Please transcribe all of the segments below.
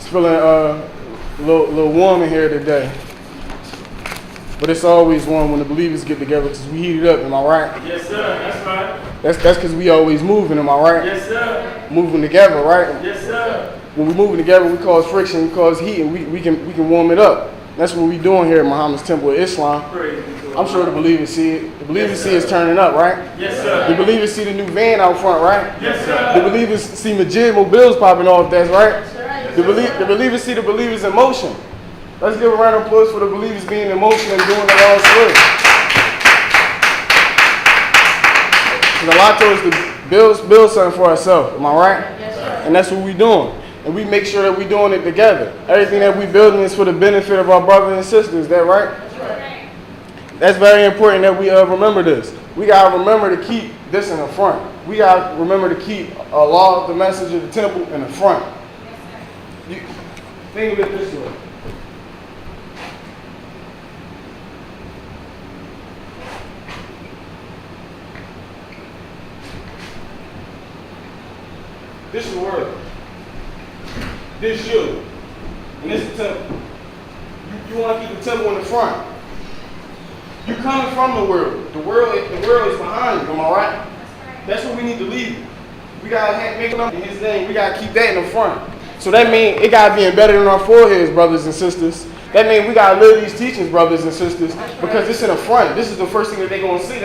It's feeling a little warm in here today. But it's always warm when the believers get together because we heat it up, am I right? Yes, sir. That's right. That's because we always moving, am I right? Yes, sir. Moving together, right? Yes, sir. When we're moving together, we cause friction, we cause heat, and we can warm it up. That's what we're doing here at Muhammad's Temple of Islam. Praise I'm sure the believers see it. The believers see it's turning up, right? Yes, sir. The believers see the new van out front, right? Yes, sir. The believers see Majid Mobiles popping off, that's right. The believers see the believers in motion. Let's give a round of applause for the believers being in motion and doing the Lord's will. Because Allah told us to build something for ourselves, am I right? Yes, sir. And that's what we're doing. And we make sure that we're doing it together. Everything that we're building is for the benefit of our brothers and sisters, is that right? That's right. That's very important that we remember this. We got to remember to keep this in the front. We got to remember to keep Allah, the message of the temple, in the front. You, think of it this way. This is the world. This is you. And this is the temple. You want to keep the temple in the front. You're coming from the world. The world is behind you, am I right? That's what we need to leave. We gotta make it up in his name. We gotta keep that in the front. So that means it gotta be embedded in our foreheads, brothers and sisters. That means we gotta live these teachings, brothers and sisters, because it's in the front. This is the first thing that they're gonna see.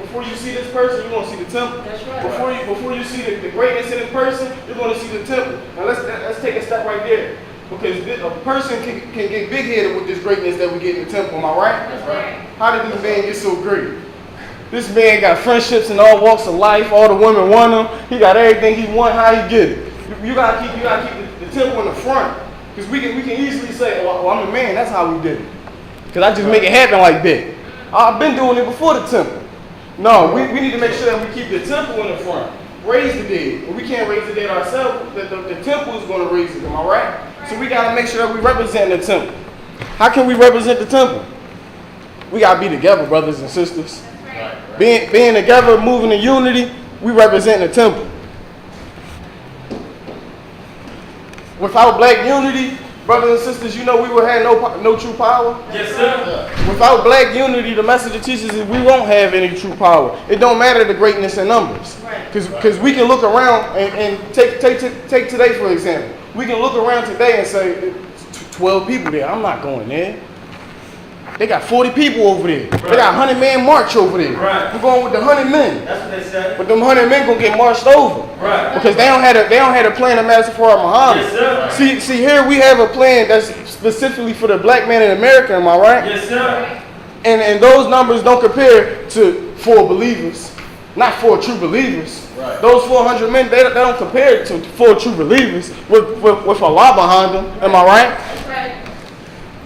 Before you see this person, you're gonna see the temple. That's right. Before you see the greatness in this person, you're gonna see the temple. Now let's take a step right there. Because a person can get big-headed with this greatness that we get in the temple, am I right? That's right. How did this man get so great? This man got friendships in all walks of life. All the women want him. He got everything he want. How he get it? You gotta keep the temple in the front. Because we can easily say, well, I'm a man. That's how we did it. Because I just make it happen like that. I've been doing it before the temple. No, we need to make sure that we keep the temple in the front. Raise the dead. But we can't raise the dead ourselves. The temple is going to raise it. Am I right? So we got to make sure that we represent the temple. How can we represent the temple? We got to be together, brothers and sisters. Being together, moving in unity, we represent the temple. Without black unity, brothers and sisters, you know we would have no true power. Yes, sir. Without black unity, the message it teaches is we won't have any true power. It don't matter the greatness in numbers. Because we can look around and take today, for example. We can look around today and say, 12 people there. I'm not going there. They got 40 people over there. Right. They got 100-man march over there. Right. I'm going with the 100 men. That's what they said. But them 100 men gonna get marched over. Right. Because they don't have a plan to master for Muhammad. Yes, sir. See, here we have a plan that's specifically for the black man in America, am I right? Yes, sir. And those numbers don't compare to 4 believers, not 4 true believers. Right. Those 400 men, they don't compare to 4 true believers with Allah behind them. Am I right? That's right.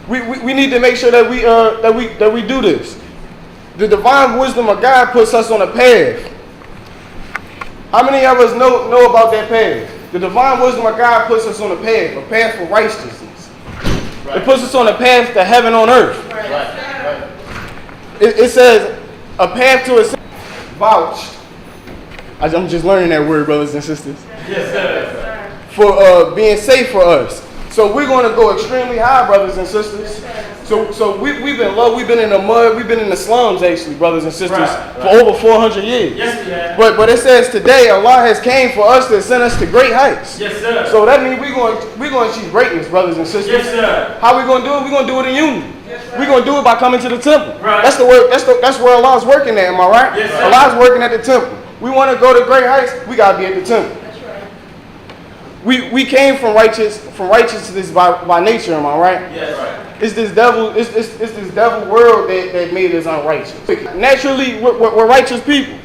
We need to make sure that we do this. The divine wisdom of God puts us on a path. How many of us know about that path? The divine wisdom of God puts us on a path for righteousness. Right. It puts us on a path to heaven on earth. Right. It says a path to a vouched. I'm just learning that word, brothers and sisters. Yes, sir. For being safe for us. So we're going to go extremely high, brothers and sisters. So we've been low, we've been in the mud, we've been in the slums, actually, brothers and sisters, for over 400 years. Yes, we have. But it says today Allah has came for us to send us to great heights. Yes, sir. So that means we're going to achieve greatness, brothers and sisters. Yes, sir. How we going to do it? We're going to do it in unity. Yes, We're going to do it by coming to the temple. Right. That's the word. That's where Allah's working at. Am I right? Yes, sir. Allah's working at the temple. We want to go to great heights. We got to be at the temple. That's right. We came from righteousness by nature. Am I right? Yes, right. It's this devil world that made us unrighteous. Naturally, we're righteous people,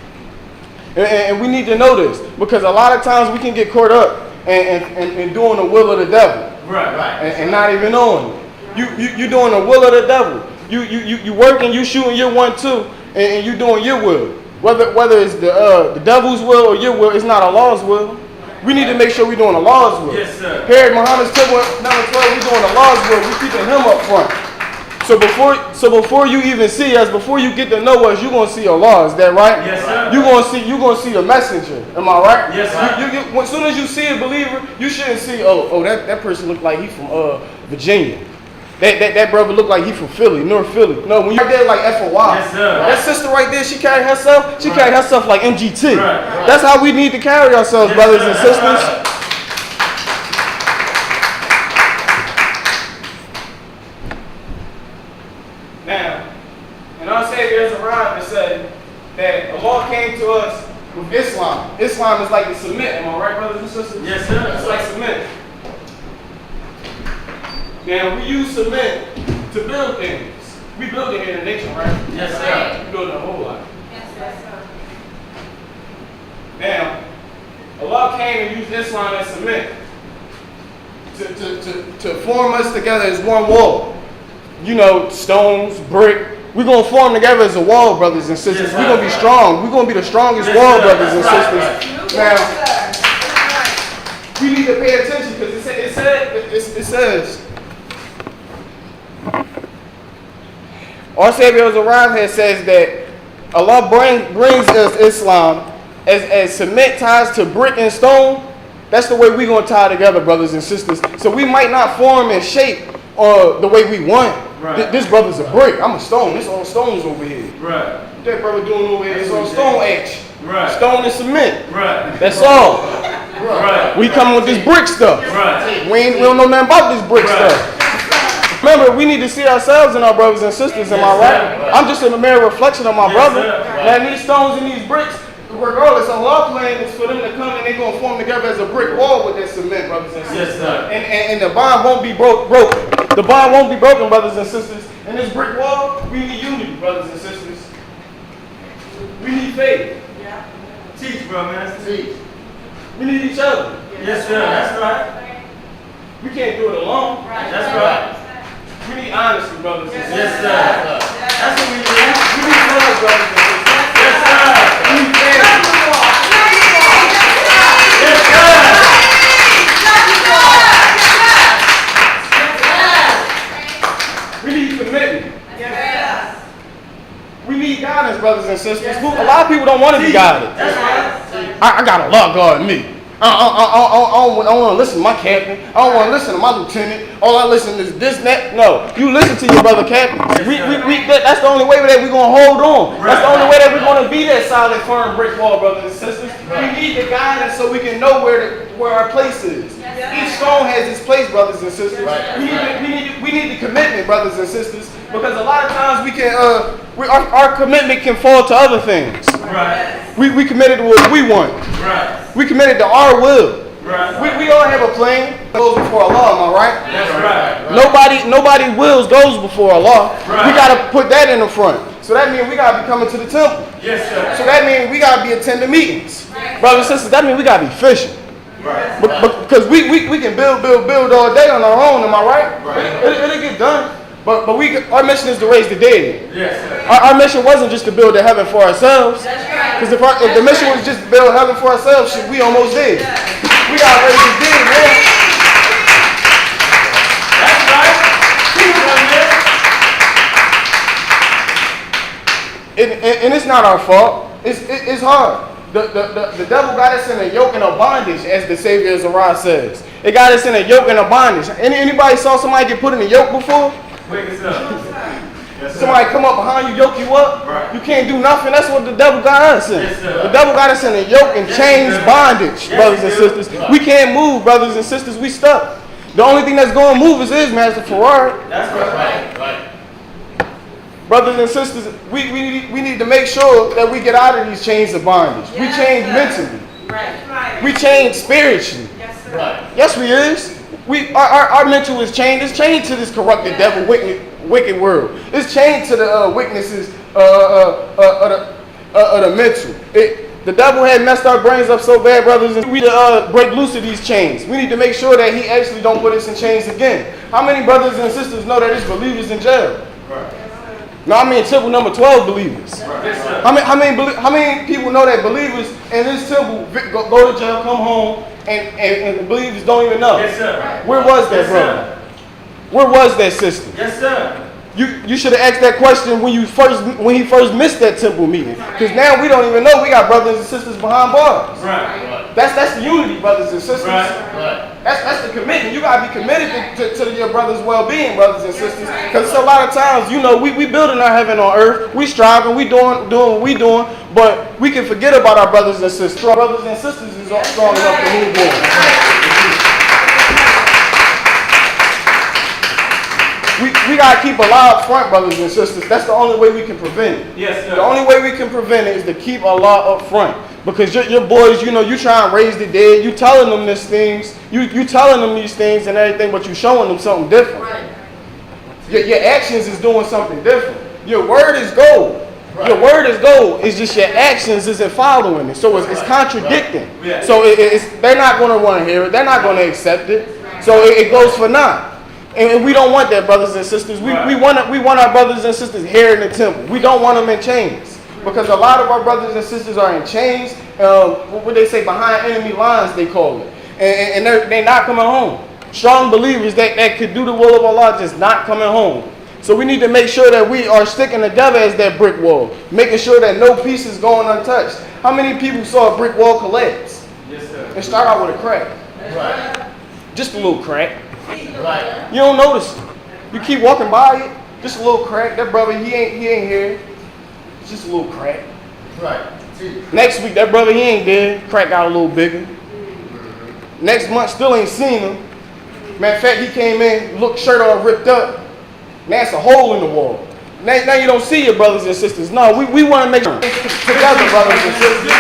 and we need to know this because a lot of times we can get caught up in doing the will of the devil, Right. and not even knowing it. You doing the will of the devil. You working, you shooting your 1-2, and you doing your will. Whether it's the devil's will or your will, it's not Allah's will. We need to make sure we're doing Allah's will. Yes, sir. Here at Muhammad's Temple, number 12, we're doing Allah's will. We're keeping him up front. So before you even see us, before you get to know us, you're gonna see Allah. Is that right? Yes, sir. You're gonna see the messenger. Am I right? Yes, sir. As soon as you see a believer, you shouldn't see that person look like he from Virginia. That brother look like he from Philly, North Philly. No, when you're there like FOI. Yes, sir. That sister right there, she carried herself. She carried herself like MGT. Right. That's how we need to carry ourselves, Yes, brothers sir. and sisters. Now, and our Savior has arrived and said that Allah came to us with Islam. Islam is like the cement. Am I right, brothers and sisters? Yes, sir. It's like cement. Now, we use cement to build things. We build it here in the nation, right? Yes, sir. We build it a whole lot. Yes, sir. Now, Allah came and used Islam as cement to form us together as one wall. You know, stones, brick. We're going to form together as a wall, brothers and sisters. Yes, We're going to be strong. We're going to be the strongest Yes, wall, sir. brothers and Right, sisters. Now, we need to pay attention because it says, our Savior Azariah says that Allah brings us Islam as cement ties to brick and stone. That's the way we're going to tie together, brothers and sisters. So we might not form and shape the way we want. Right. This brother's a brick. I'm a stone. This all stones over here. Right. What that brother doing over here? It's all That's stone what edge. Right. Stone and cement. Right. That's all. Right. We coming with this brick stuff. Right. We don't know nothing about this brick Right. stuff. Remember, we need to see ourselves in our brothers and sisters. Am I Yes, right? I'm just a mere reflection of my Yes, brother. sir. Now these stones and these bricks, regardless, Allah's plan is for them to come and they're gonna form together as a brick wall with that cement, brothers and sisters. Yes, sir. And the bond won't be broken. The bond won't be broken, brothers and sisters. In this brick wall, we need unity, brothers and sisters. We need faith. Teach, bro, man. Teach. We need each other. Yes, sir. That's right. We can't do it alone. That's right. We need honesty, brothers and sisters. Yes, sir. That's what we We do. need love, brothers and sisters. Yes, sir. We need family. Yes, sir. We need commitment. We need guidance, brothers and sisters. A lot of people don't want to be guided. That's right. I got a law guard me. I don't want to listen to my captain. I don't want to listen to my lieutenant. All I listen to is this, that. No, you listen to your brother captain. That's the only way that we're going to hold on. That's the only way that we're going to be that solid, firm brick wall, brothers and sisters. We need the guidance so we can know where our place is. Each stone has its place, brothers and sisters. We need the commitment, brothers and sisters, because a lot of times our commitment can fall to other things. Right. We committed to what we want. Right. We committed to our will. Right. We all have a plan that goes before Allah, am I right? That's right. Nobody wills goes before Allah. Right. We gotta put that in the front. So that means we gotta be coming to the temple. Yes, sir. So that means we gotta be attending meetings. Brothers and sisters, that means we gotta be fishing. Right. Because we can build all day on our own, am I right? Right. It'll get done. But our mission is to raise the dead. Yes, sir. Our mission wasn't just to build a heaven for ourselves. Because if the mission was just to build heaven for ourselves, shit, we almost did. We gotta raise the dead, man. That's right. Teach, bro, man. And it's not our fault. It's hard. The devil got us in a yoke and a bondage, as the Savior Azariah says. It got us in a yoke and a bondage. Anybody saw somebody get put in a yoke before? Wake us up. Yes, sir. Somebody come up behind you, yoke you up. Right. You can't do nothing. That's what the devil got us in. Yes, sir. The devil got us in a yoke and chains, sir. bondage, Yes, brothers and sir. sisters. We can't move, brothers and sisters. We stuck. The only thing that's going to move is Master Ferrari. That's right. Right. Brothers and sisters, we need to make sure that we get out of these chains of bondage. We change mentally. Right. We change spiritually. Right. Yes, we is. Our mental is changed. It's changed to this corrupted devil, wicked world. It's changed to the weaknesses of the mental. The devil had messed our brains up so bad, brothers, and we need to break loose of these chains. We need to make sure that he actually don't put us in chains again. How many brothers and sisters know that there's believers in jail? Right. No, I mean temple number 12 believers. Yes, sir. How many people know that believers in this temple go to jail, come home, and the believers don't even know? Yes, sir. Where was that, Yes, brother? sir. Where was that sister? Yes, sir. You should have asked that question when he first missed that temple meeting. Because now we don't even know we got brothers and sisters behind bars. Right. That's the unity, brothers and sisters. Right. That's the commitment. You gotta be committed to your brother's well-being, brothers and sisters. Because it's a lot of times, you know, we building our heaven on earth. We striving, we doing what we doing, but we can forget about our brothers and sisters. Our brothers and sisters is strong enough to move on. We gotta keep a law up front, brothers and sisters. That's the only way we can prevent it. Yes, sir. The only way we can prevent it is to keep a law up front. Because your boys, you know, you try and raise the dead, you telling them these things, you telling them these things and everything, but you showing them something different. Your actions is doing something different. Your word is gold. Right. Your word is gold. It's just your actions isn't following it. So it's contradicting. Right. Yeah. So they're not going to want to hear it. They're not going to accept it. So it goes for naught. And we don't want that, brothers and sisters. We want our brothers and sisters here in the temple. We don't want them in chains. Because a lot of our brothers and sisters are in chains. What they say, behind enemy lines, they call it. And they're not coming home. Strong believers that could do the will of Allah just not coming home. So we need to make sure that we are sticking together as that brick wall. Making sure that no piece is going untouched. How many people saw a brick wall collapse? Yes, sir. And start out with a crack. Right. Just a little crack. Right. You don't notice it. You keep walking by it, just a little crack. That brother, he ain't here. It's just a little crack. Right. Next week, that brother, he ain't there. Crack got a little bigger. Next month, still ain't seen him. Matter of fact, he came in, looked shirt all ripped up. Now it's a hole in the wall. Now you don't see your brothers and sisters. No, we want to make sure together, brothers and sisters.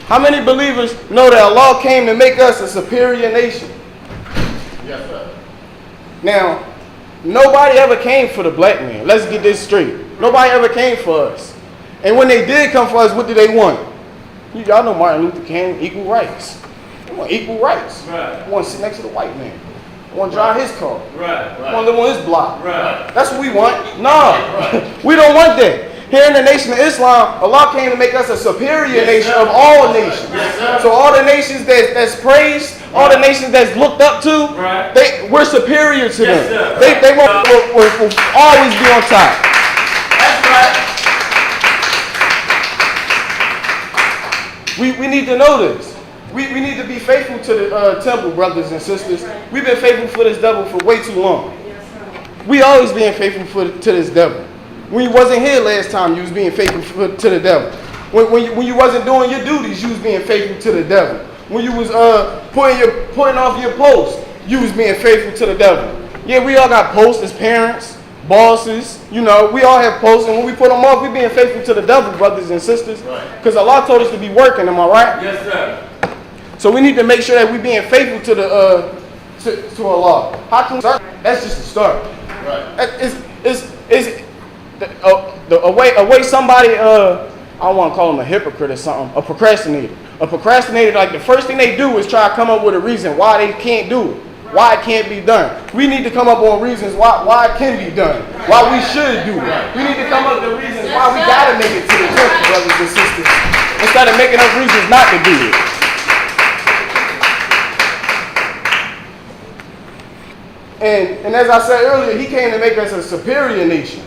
How many believers know that Allah came to make us a superior nation? Yes, sir. Now, nobody ever came for the black man. Let's get this straight. Nobody ever came for us. And when they did come for us, what did they want? Y'all know Martin Luther King, equal rights. They want equal rights. Right. They want to sit next to the white man. They want to drive his car. Right. They want to live on his block. Right. That's what we want. No, we don't want that. Here in the nation of Islam, Allah came to make us a superior nation of all nations. So all the nations that's praised, all the nations that's looked up to, we're superior to them. They will always be on top. That's right. We need to know this. We need to be faithful to the temple, brothers and sisters. We've been faithful for this devil for way too long. We always being faithful to this devil. When you wasn't here last time, you was being faithful to the devil. When you wasn't doing your duties, you was being faithful to the devil. When you was putting off your post, you was being faithful to the devil. Yeah, we all got posts as parents, bosses. You know, we all have posts, and when we put them off, we being faithful to the devil, brothers and sisters. Because Allah told us to be working. Am I right? Yes, sir. So we need to make sure that we being faithful to Allah. How can we start? That's just a start. Right. A way somebody, I don't want to call them a hypocrite or something, a procrastinator. A procrastinator, like the first thing they do is try to come up with a reason why they can't do it, why it can't be done. We need to come up with reasons why it can be done, why we should do it. We need to come up with reasons why we got to make it to the temple, brothers and sisters, instead of making up reasons not to do it. And as I said earlier, he came to make us a superior nation.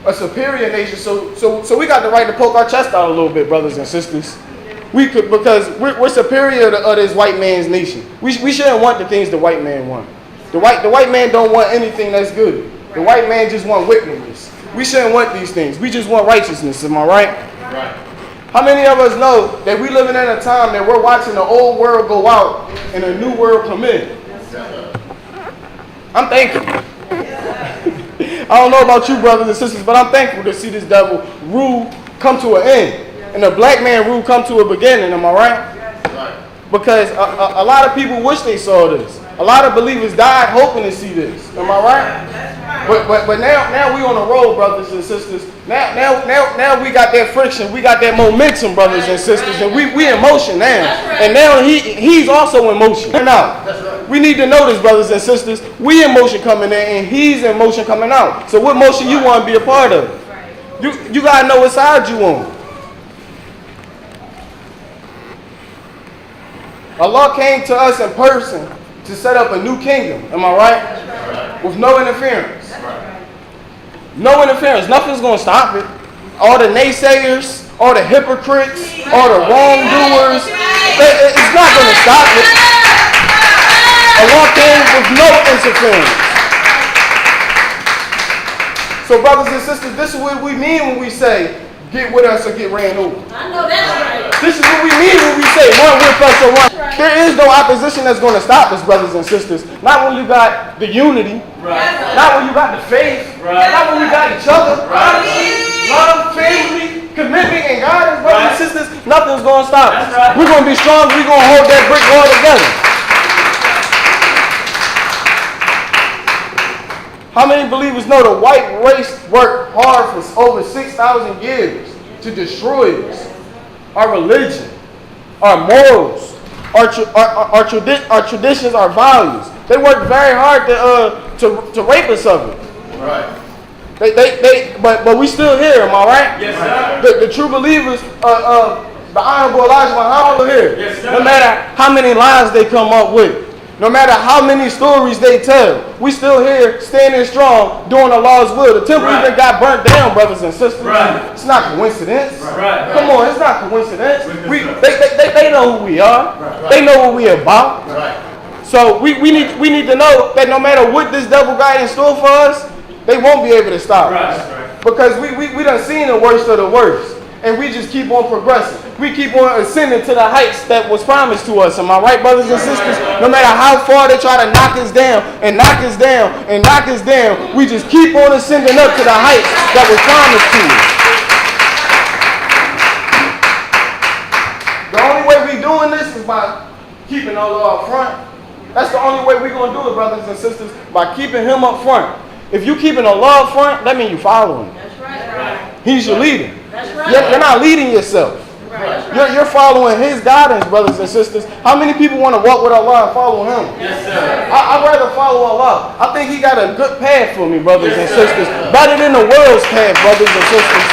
A superior nation. So we got the right to poke our chest out a little bit, brothers and sisters. We could, because we're superior to this white man's nation. We shouldn't want the things the white man want. The white man don't want anything that's good. The white man just want wickedness. We shouldn't want these things. We just want righteousness. Am I right? Right. How many of us know that we living in a time that we're watching the old world go out and a new world come in? I'm thankful. I don't know about you, brothers and sisters, but I'm thankful to see this devil rule come to an end. And the black man rule come to a beginning. Am I right? Right. Because a lot of people wish they saw this. A lot of believers died hoping to see this. Am I right? But now we on the road, brothers and sisters. Now we got that friction. We got that momentum, brothers and sisters. And we in motion now. And now he's also in motion. Now, we need to know this, brothers and sisters. We in motion coming in and he's in motion coming out. So what motion you want to be a part of? You got to know what side you on. Allah came to us in person to set up a new kingdom. Am I right? With no interference. No interference. Nothing's going to stop it. All the naysayers, all the hypocrites, all the wrongdoers, it's not going to stop it. Allah came with no interference. So brothers and sisters, this is what we mean when we say, get with us or get ran over. I know that's right. This is what we mean when we say, one with us or one. There is no opposition that's going to stop us, brothers and sisters. Not when you got the unity. Right. Not when you got the faith. Right. Not when you got each other. Right. Love, family, commitment, and guidance, brothers and sisters. Nothing's going to stop us. That's right. We're going to be strong. We're going to hold that brick wall together. How many believers know the white race worked hard for over 6,000 years to destroy us? Our religion, our morals, our traditions, our values. They worked very hard to rape us of it. Right. But we still here, am I right? Yes, sir. The true believers, the Honorable Elijah Muhammad are here. Yes, sir. No matter how many lies they come up with, no matter how many stories they tell, we still here standing strong doing Allah's will. The temple Right. even got burnt down, brothers and sisters. Right. It's not coincidence. Right. Come on, it's not coincidence. Right. They know who we are. Right. They know what we about. Right. So we need to know that no matter what this devil got in store for us, they won't be able to stop us. Right. Because we done seen the worst of the worst. And we just keep on progressing. We keep on ascending to the heights that was promised to us. Am I right, brothers and sisters? No matter how far they try to knock us down and knock us down and knock us down, we just keep on ascending up to the heights that was promised to us. The only way we doing this is by keeping Allah up front. That's the only way we're going to do it, brothers and sisters, by keeping him up front. If you keeping Allah up front, that means you follow him. That's right. He's your leader. That's right. You're not leading yourself. You're following his guidance, brothers and sisters. How many people want to walk with Allah and follow him? Yes, sir. I'd rather follow Allah. I think he got a good path for me, brothers and sisters. Better than the world's path, brothers and sisters.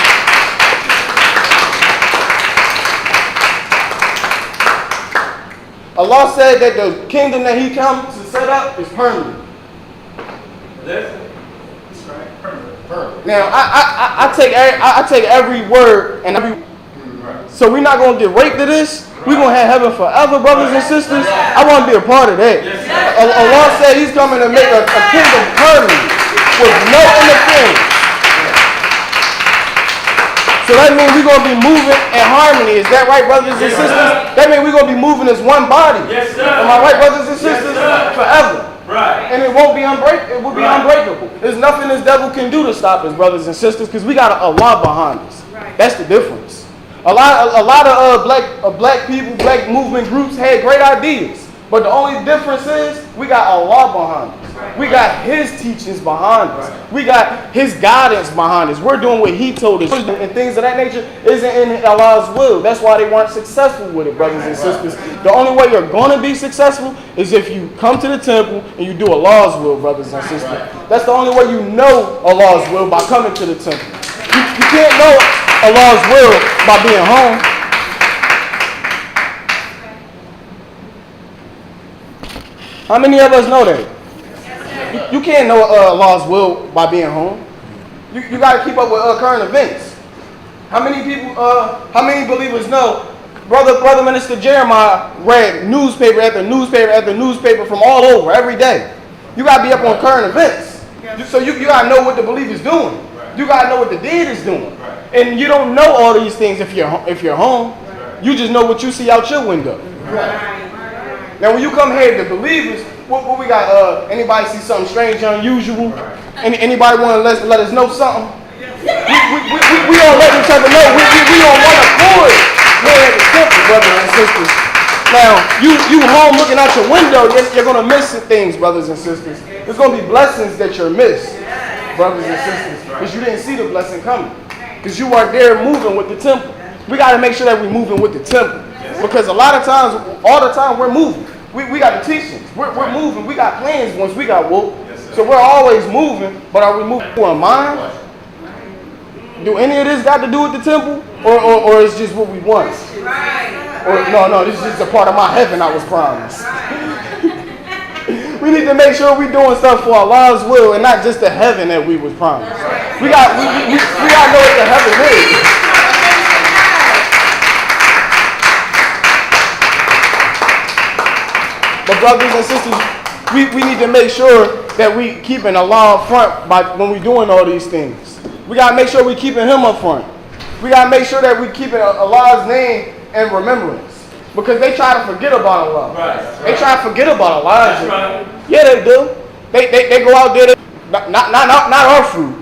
Allah said that the kingdom that he comes to set up is permanent. That's right. Perfect. Now, I take every word and every... So we're not going to get raped to this. We're going to have heaven forever, brothers and sisters. I want to be a part of that. Allah said he's coming to make a kingdom permanent with no interference. So that means we're going to be moving in harmony. Is that right, brothers and sisters? That means we're going to be moving as one body. Yes, sir. Am I right, brothers and sisters? Forever. Right. And it won't be unbreakable. It will be unbreakable. There's nothing this devil can do to stop us, brothers and sisters, because we got Allah behind us. That's the difference. A lot of black people, black movement groups had great ideas, but the only difference is we got Allah behind us. We got His teachings behind us. We got His guidance behind us. We're doing what He told us, and things of that nature isn't in Allah's will. That's why they weren't successful with it, brothers and sisters. The only way you're going to be successful is if you come to the temple and you do Allah's will, brothers and sisters. That's the only way you know Allah's will, by coming to the temple. You can't know Allah's will by being home. How many of us know that? You can't know Allah's will by being home. You got to keep up with current events. How many people? How many believers know? Brother Minister Jeremiah read newspaper after newspaper after newspaper from all over every day. You got to be up on current events. So you got to know what the believer's doing. You got to know what the deed is doing. And you don't know all these things if you're home. You just know what you see out your window. Now when you come here, the believers, what we got? Anybody see something strange, unusual? Anybody want to let us know something? We all let each other know. We on one accord here at the temple, brothers and sisters. Now you home looking out your window, you're gonna miss things, brothers and sisters. There's gonna be blessings that you're missed, brothers and sisters, because you didn't see the blessing coming. Because you are there moving with the temple. We got to make sure that we're moving with the temple. Because a lot of times, all the time, we're moving. We got the teachings. We're moving. We got plans once we got woke. So we're always moving. But are we moving for a mind? Do any of this got to do with the temple? Or is just what we want? Or no, this is just a part of my heaven I was promised. We need to make sure we're doing stuff for Allah's will and not just the heaven that we was promised. We got to know what the heaven is. But brothers and sisters, we need to make sure that we keeping Allah up front when we doing all these things. We got to make sure we keeping Him up front. We got to make sure that we keeping Allah's name in remembrance. Because they try to forget about Allah. Right. They try to forget about Elijah. Right. Yeah, they do. They go out there, not our fruit,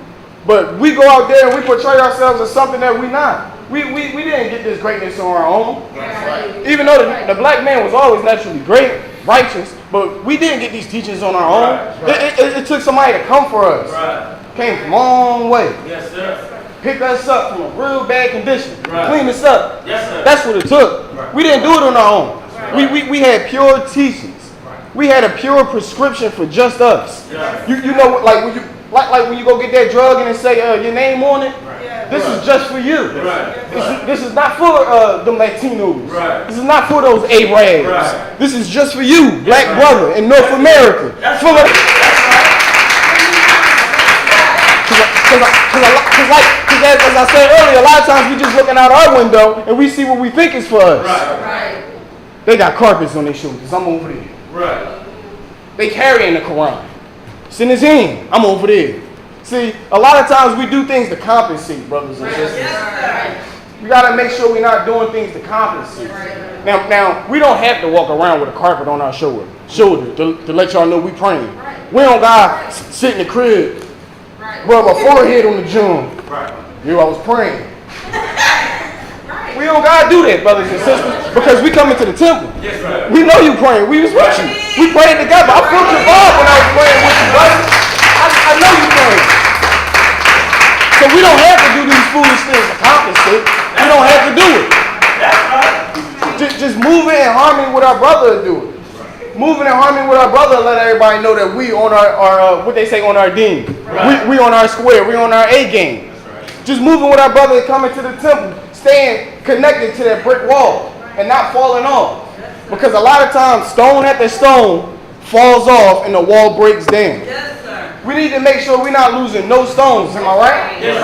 but we go out there and we portray ourselves as something that we not. We didn't get this greatness on our own. Right. Even though the black man was always naturally great, righteous, but we didn't get these teachings on our own. Right. It took somebody to come for us. Right. Came from a long way. Yes, sir. Pick us up from a real bad condition. Right. Clean us up. Yes, sir. That's what it took. Right. We didn't do it on our own. Right. We had pure teachings. We had a pure prescription for just us. Yeah. You know, like when you go get that drug and it say your name on it. Right. This is just for you. Right. This is not for them Latinos. Right. This is not for those Arabs. Right. This is just for you, black right. brother in North America. That's Full of, right. Because as I said earlier, a lot of times we just looking out our window and we see what we think is for us. Right. They got carpets on their shoulders. I'm over there. Right. They carrying the Quran. Sin is in. I'm over there. See, a lot of times we do things to compensate, brothers and sisters. We got to make sure we're not doing things to compensate. Now, we don't have to walk around with a carpet on our shoulder to let y'all know we praying. We don't got to sit in the crib, rub our forehead on the joint. Right. I was praying. We don't got to do that, brothers and sisters, because we come into the temple. Yes, right. We know you praying. We was with you. We prayed together. I felt your vibe when I was praying with you, brother. I know you praying. So we don't have to do these foolish things to compensate. We don't have to do it. Just move in harmony with our brother and do it. Moving in harmony with our brother and let everybody know that we on our what they say on our deen. Right. We on our square. We on our A game. Just moving with our brother and coming to the temple. Staying connected to that brick wall and not falling off. Because a lot of times stone after stone falls off and the wall breaks down. Yes, sir. We need to make sure we're not losing no stones, am I right? Yes,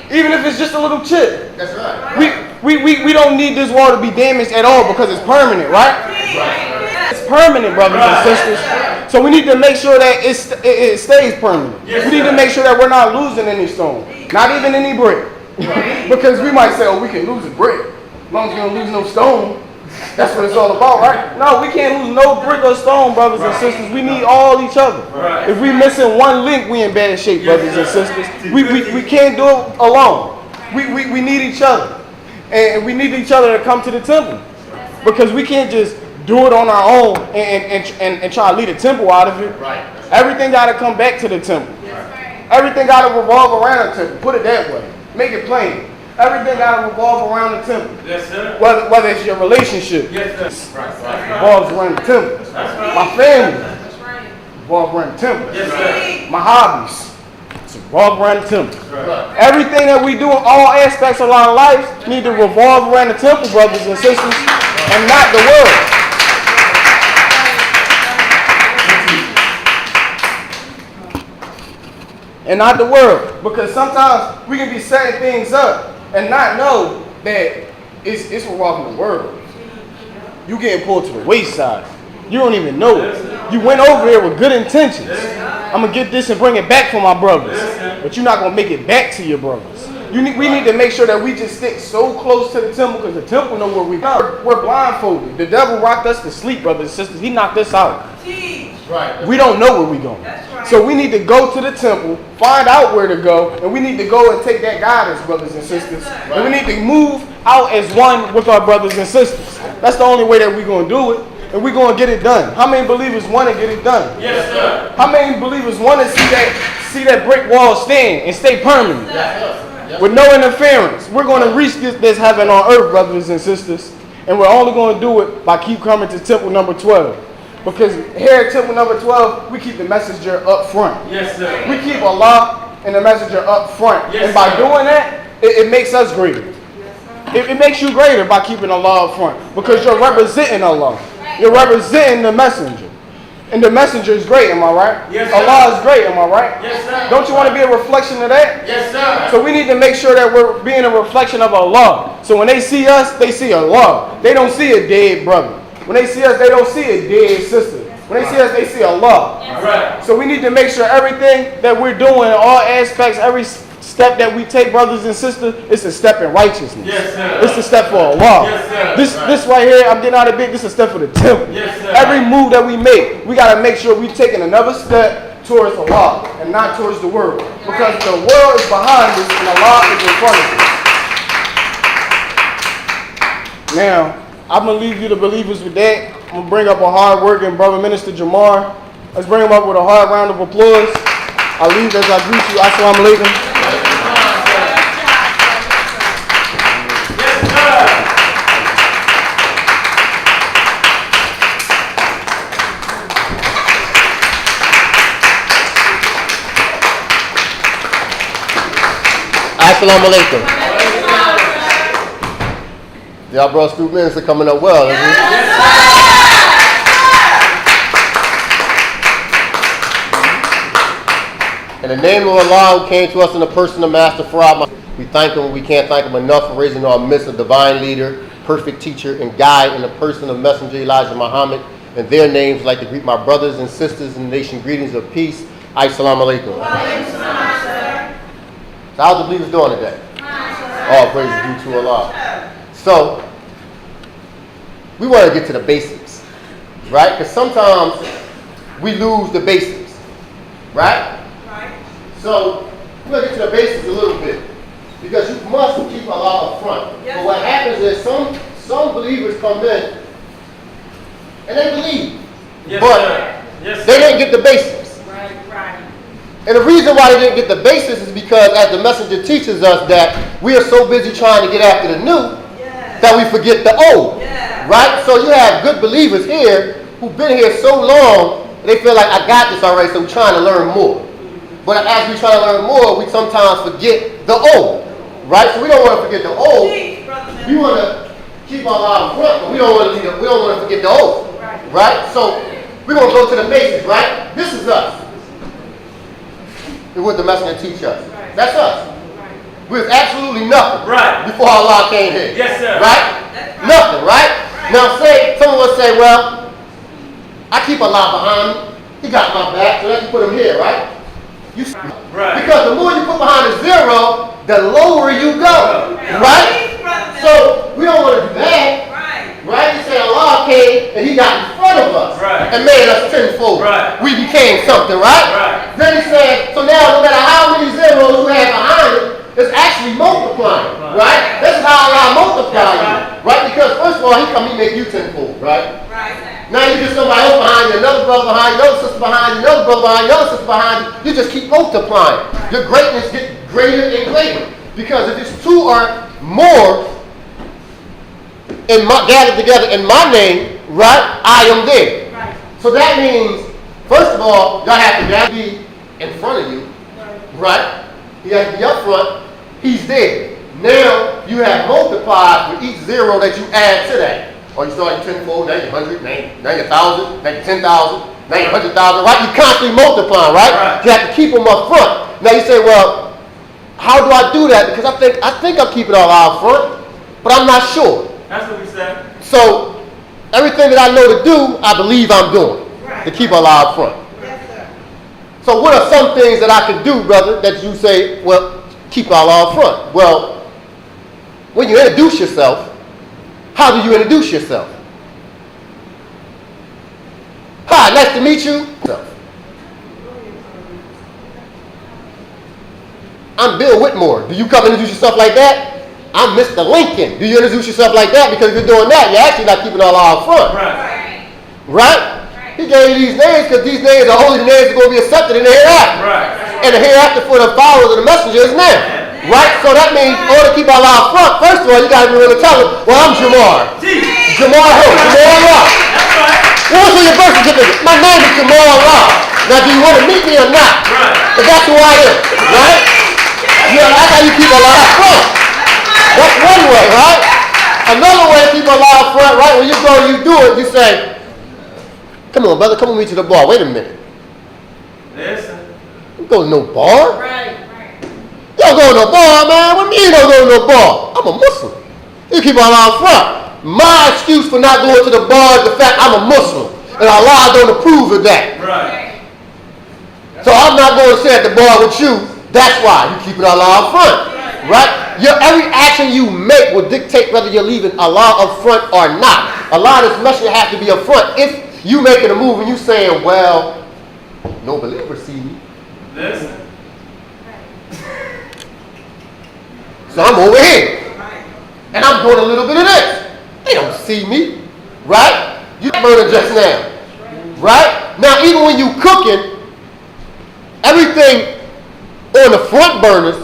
sir. Even if it's just a little chip. That's right. We don't need this wall to be damaged at all because it's permanent, right? It's permanent, brothers and sisters. So we need to make sure that it stays permanent. Yes, we need to make sure that we're not losing any stone. Not even any brick. Because we might say, oh, we can lose a brick. As long as we don't lose no stone. That's what it's all about, right? No, we can't lose no brick or stone, brothers and sisters. We need all each other. Right. If we missing one link, we in bad shape, brothers and sisters. We can't do it alone. We need each other. And we need each other to come to the temple. Because we can't just do it on our own and try to lead the temple out of it. Right. Everything got to come back to the temple. Everything got to revolve around the temple. Put it that way. Make it plain. Everything got to revolve around the temple. Yes, sir. Whether it's your relationship, Yes, sir. Right. revolves around the temple. That's right. My family revolves around the temple. Yes, sir. My hobbies revolve around the temple. Right. Everything that we do in all aspects of our life need to revolve around the temple, brothers and sisters, and not the world. And not the world. Because sometimes we can be setting things up and not know that it's revolving the world. You getting pulled to the wayside. You don't even know it. You went over there with good intentions. I'm going to get this and bring it back for my brothers. But you're not going to make it back to your brothers. We need to make sure that we just stick so close to the temple because the temple know where we are. We're blindfolded. The devil rocked us to sleep, brothers and sisters. He knocked us out. Right. We don't know where we're going. So we need to go to the temple, find out where to go, and we need to go and take that guidance, brothers and sisters. And we need to move out as one with our brothers and sisters. That's the only way that we're going to do it. And we're going to get it done. How many believers want to get it done? Yes, sir. How many believers want to see that brick wall stand and stay permanent? With no interference. We're going to reach this heaven on earth, brothers and sisters. And we're only going to do it by keep coming to temple number 12. Because here at temple number 12, we keep the messenger up front. Yes, sir. We keep Allah and the messenger up front. Yes, and by sir. doing that, it makes us greater. It makes you greater by keeping Allah up front. Because you're representing Allah. You're representing the messenger. And the messenger is great, am I right? Yes, sir. Allah is great, am I right? Yes, sir. Don't you want to be a reflection of that? Yes, sir. So we need to make sure that we're being a reflection of Allah. So when they see us, they see Allah. They don't see a dead brother. When they see us, they don't see a dead sister. When they see us, they see Allah. Right. So we need to make sure everything that we're doing, all aspects, every step that we take, brothers and sisters, it's a step in righteousness. Yes, sir. It's a step for Allah. Yes, sir. This right here, I'm getting out of big, this is a step for the temple. Yes, sir. Every move that we make, we got to make sure we're taking another step towards Allah and not towards the world. Because the world is behind us and Allah is in front of us. Now, I'm going to leave you the believers with that. I'm going to bring up a hard-working brother minister, Jamar. Let's bring him up with a hard round of applause. I leave as I greet you. Assalamu alaikum. Assalamu alaikum. Y'all bro student minister coming up well, isn't it? In the name of Allah who came to us in the person of Master Farad, we thank him. We can't thank him enough for raising our midst a divine leader, perfect teacher, and guide in the person of Messenger Elijah Muhammad. In their names, I'd like to greet my brothers and sisters in the nation greetings of peace. Assalamu alaikum. So how's the believers doing today? All praise is due to Allah. So, we want to get to the basics, right? Because sometimes we lose the basics, right? So, we're going to get to the basics a little bit. Because you must keep Allah up front. But what happens is some believers come in and they believe. But they didn't get the basics. And the reason why they didn't get the basics is because, as the messenger teaches us, that we are so busy trying to get after the new that we forget the old. Right? So you have good believers here who've been here so long, they feel like, I got this already, so we're trying to learn more. But as we try to learn more, we sometimes forget the old. Right? So we don't want to forget the old. We want to keep Allah in front, but we don't want to forget the old. Right? So we're going to go to the basics, right? This is us. What the messenger teach us. That's us. We was absolutely nothing before Allah came here. Yes, sir. Right? Nothing, right? Now say, some of us say, well, I keep Allah behind me. He got my back, so let's put him here, right? Because the more you put behind a zero, the lower you go. Right? So we don't want to do that. Right? He said Allah came and he got in front of us and made us tenfold. We became something, right? Then he said, so now no matter how many zeros you have behind it, it's actually multiplying, right? This is how Allah multiplies you, right? Because first of all, he make you tenfold, right? Now you get somebody else behind you, another brother behind you, another sister behind you, another brother behind you, another sister behind you. You just keep multiplying. Your greatness gets greater and greater. Because if it's two or more gathered together in my name, right, I am there. So that means, first of all, y'all have to be in front of you, right? He has to be up front. He's there. Now you have multiplied for each zero that you add to that. Or you start at 10-fold, now you're 100, now you're 1,000, now you're 10,000, now you're 100,000, right? You constantly multiplying, right? You have to keep them up front. Now you say, well, how do I do that? Because I think I'm keeping all out front, but I'm not sure. That's what we said. So everything that I know to do, I believe I'm doing to keep Allah out front. So what are some things that I can do, brother, that you say, well, keep Allah out front? Well, when you introduce yourself, how do you introduce yourself? Hi, nice to meet you. I'm Bill Whitmore. Do you come and introduce yourself like that? I'm Mr. Lincoln. Do you introduce yourself like that? Because if you're doing that, you're actually not keeping Allah out front. Right? He gave you these names because these names are only the names that are going to be accepted in the hereafter. And the hereafter for the followers of the messenger is now. Right? So that means in order to keep Allah out front, first of all, you got to be willing to tell him, well, I'm Jamar. Jamar who? Jamar Allah. What was your birth certificate? My name is Jamar Allah. Now, do you want to meet me or not? But that's who I am. Right? Yeah, that's how you keep Allah out front. That's one way, right? Another way to keep Allah out front, right? When you go and you do it, you say, Come on, brother, come with me to the bar. Wait a minute. Listen. You go to no bar? Right. You don't go to no bar, man. What do you mean you don't go to no bar? I'm a Muslim. You keep Allah out front. My excuse for not going to the bar is the fact I'm a Muslim. And Allah don't approve of that. Right. So I'm not going to sit at the bar with you. That's why you keep it Allah out front. Right? Every action you make will dictate whether you're leaving Allah up front or not. Allah and His Messenger have to be up front. If you making a move and you saying, well, no believers see me, Listen. so I'm over here. And I'm doing a little bit of this. They don't see me. Right? You murdered just now. Right? Now, even when you cooking, everything on the front burners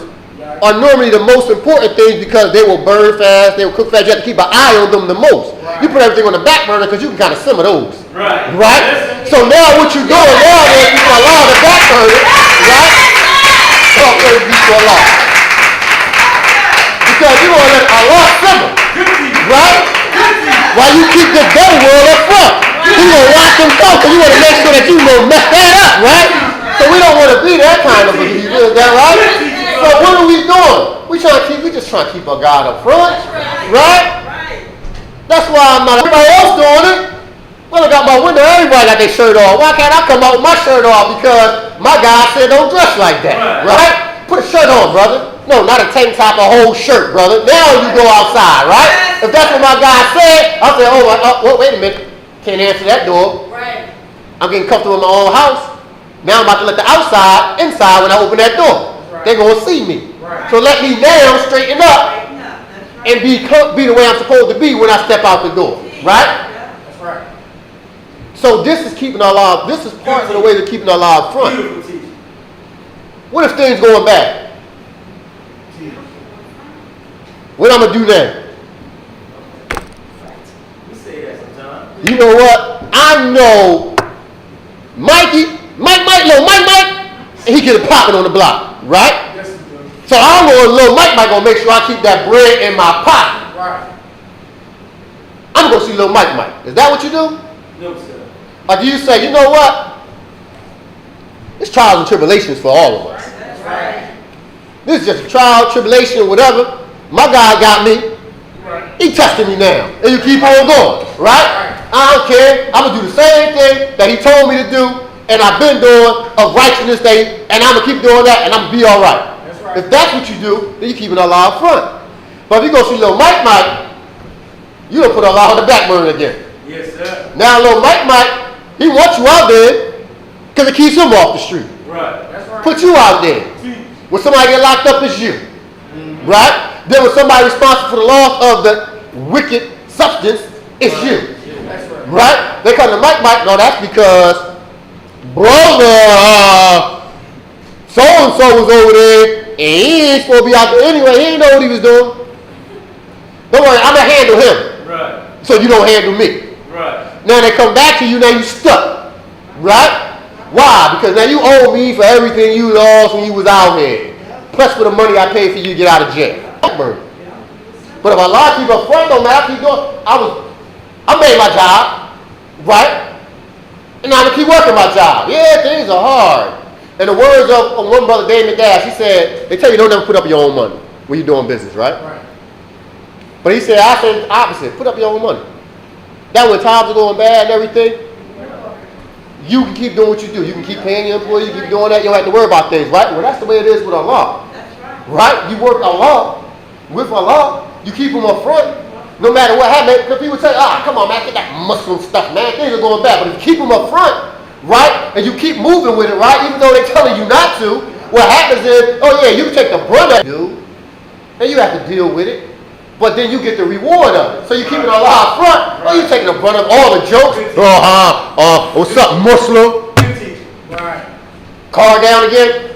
are normally the most important things because they will burn fast, they will cook fast. You have to keep an eye on them the most. You put everything on the back burner because you can kind of simmer those. Right. Right? So now what you're doing now is you can allow the back burner, right? Oh, praise be to Allah. Because you want to let Allah simmer. Right? While you keep the dirty world up front. You gonna watch them go, so you want to make sure that you don't mess that up, right? So we don't want to be that kind of believer, is that right? So what are we doing? We just trying to keep our God up front, right? That's why I'm not everybody else doing it. Well, I got my window, everybody got their shirt off. Why can't I come out with my shirt off? Because my God said don't dress like that, right? Put a shirt on, brother. No, not a tank top, a whole shirt, brother. Now you go outside, right? If that's what my God said, I'll say, well, wait a minute. Can't answer that door. Right. I'm getting comfortable in my own house. Now I'm about to let the outside inside when I open that door. They're going to see me. So let me now straighten up and be the way I'm supposed to be when I step out the door. Right? That's right. So this is keeping Allah, this is part of the way to keeping Allah up front. Beautiful teaching. What if things going bad? What I'm going to do now? We say that sometimes. You know what? I know Mike, and he get it popping on the block, right? Yes, you do. So I'm going, little Mike gonna make sure I keep that bread in my pocket. Right. I'm gonna see little Mike. Is that what you do? No, sir. Or do you say, you know what? It's trials and tribulations for all of us. That's right. This is just a trial, tribulation, whatever. My God got me. Right. He testing me now. And you keep on going, right? I don't care. I'm going to do the same thing that he told me to do, and I've been doing of righteousness day, and I'm going to keep doing that, and I'm going to be all right. That's right. If that's what you do, then you're keeping Allah up front. But if you go see little Mike, you don't put Allah on the back burner again. Yes, sir. Now little Mike, he wants you out there because it keeps him off the street. Right. That's right. Put you out there. When somebody get locked up, it's you. Right? Then when somebody responsible for the loss of the wicked substance, it's you. That's right. Right? They come to Mike, no, that's because brother so-and-so was over there and he ain't supposed to be out there anyway. He didn't know what he was doing. Don't worry, I'm going to handle him Right. so you don't handle me. Right. Now they come back to you, now you stuck. Right? Why? Because now you owe me for everything you lost when you was out here. Plus for the money I paid for you to get out of jail. But if Allah keep up front, don't matter, I keep doing, I made my job, right? And I'm gonna keep working my job. Yeah, things are hard. In the words of one brother, David Dash, he said, they tell you don't never put up your own money when you're doing business, right? Right. But he said, I said the opposite, put up your own money. That when times are going bad and everything, you can keep doing what you do. You can keep paying your employees, you keep doing that, you don't have to worry about things, right? Well, that's the way it is with Allah. Right? You work Allah, with Allah, you keep them up front, no matter what happens. Because people say, come on, man, get that Muslim stuff, man. Things are going bad. But if you keep them up front, right, and you keep moving with it, right, even though they're telling you not to, what happens is, you take the brunt of it, and you have to deal with it. But then you get the reward of it. So you're keeping Allah up front, you're taking the brunt of all the jokes. What's up, Muslim? Good teaching. Right. Car down again?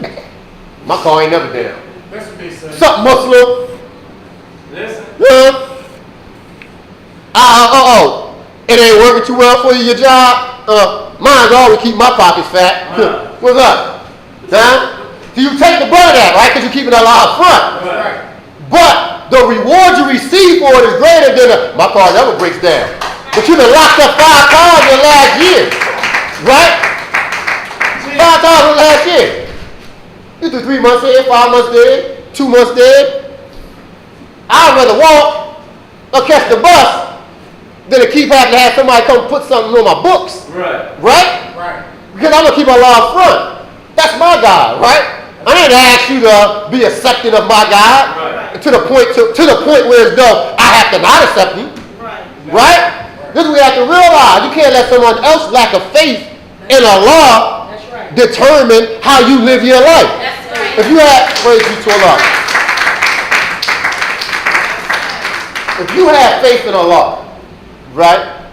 My car ain't never down. That's what they say. What's up, Muslim? Listen. It ain't working too well for you, your job? Mine's always keep my pockets fat. What's up? Huh? So you take the brunt of that, right? Because you're keeping Allah up front. Right. But the reward you receive for it is greater than my car never breaks down. But you've been locked up 5 times in the last year. Right? 5 times last year. You do 3 months here, 5 months there, 2 months there. I'd rather walk or catch the bus than to keep having to have somebody come put something on my books. Right. Right? Right. Because I'm going to keep Allah up front. That's my God, right? I didn't ask you to be accepting of my God Right. to the point where it's though I have to not accept you. Right. Right? This is what we have to realize. You can't let someone else's lack of faith in Allah That's right. determine how you live your life. That's right. If you have, praise be to Allah. If you have faith in Allah, right?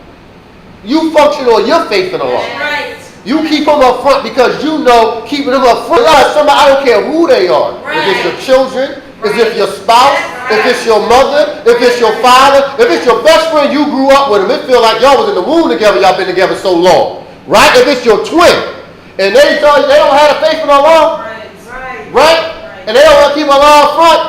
You function on your faith in Allah. That's right. You keep them up front because you know keeping them up front. Somebody, I don't care who they are. If it's your children, if it's your spouse, if it's your mother, if it's your father, if it's your best friend you grew up with, it feel like y'all was in the womb together, y'all been together so long. Right? If it's your twin, and they tell you they don't have the faith in Allah, right? And they don't want to keep Allah up front,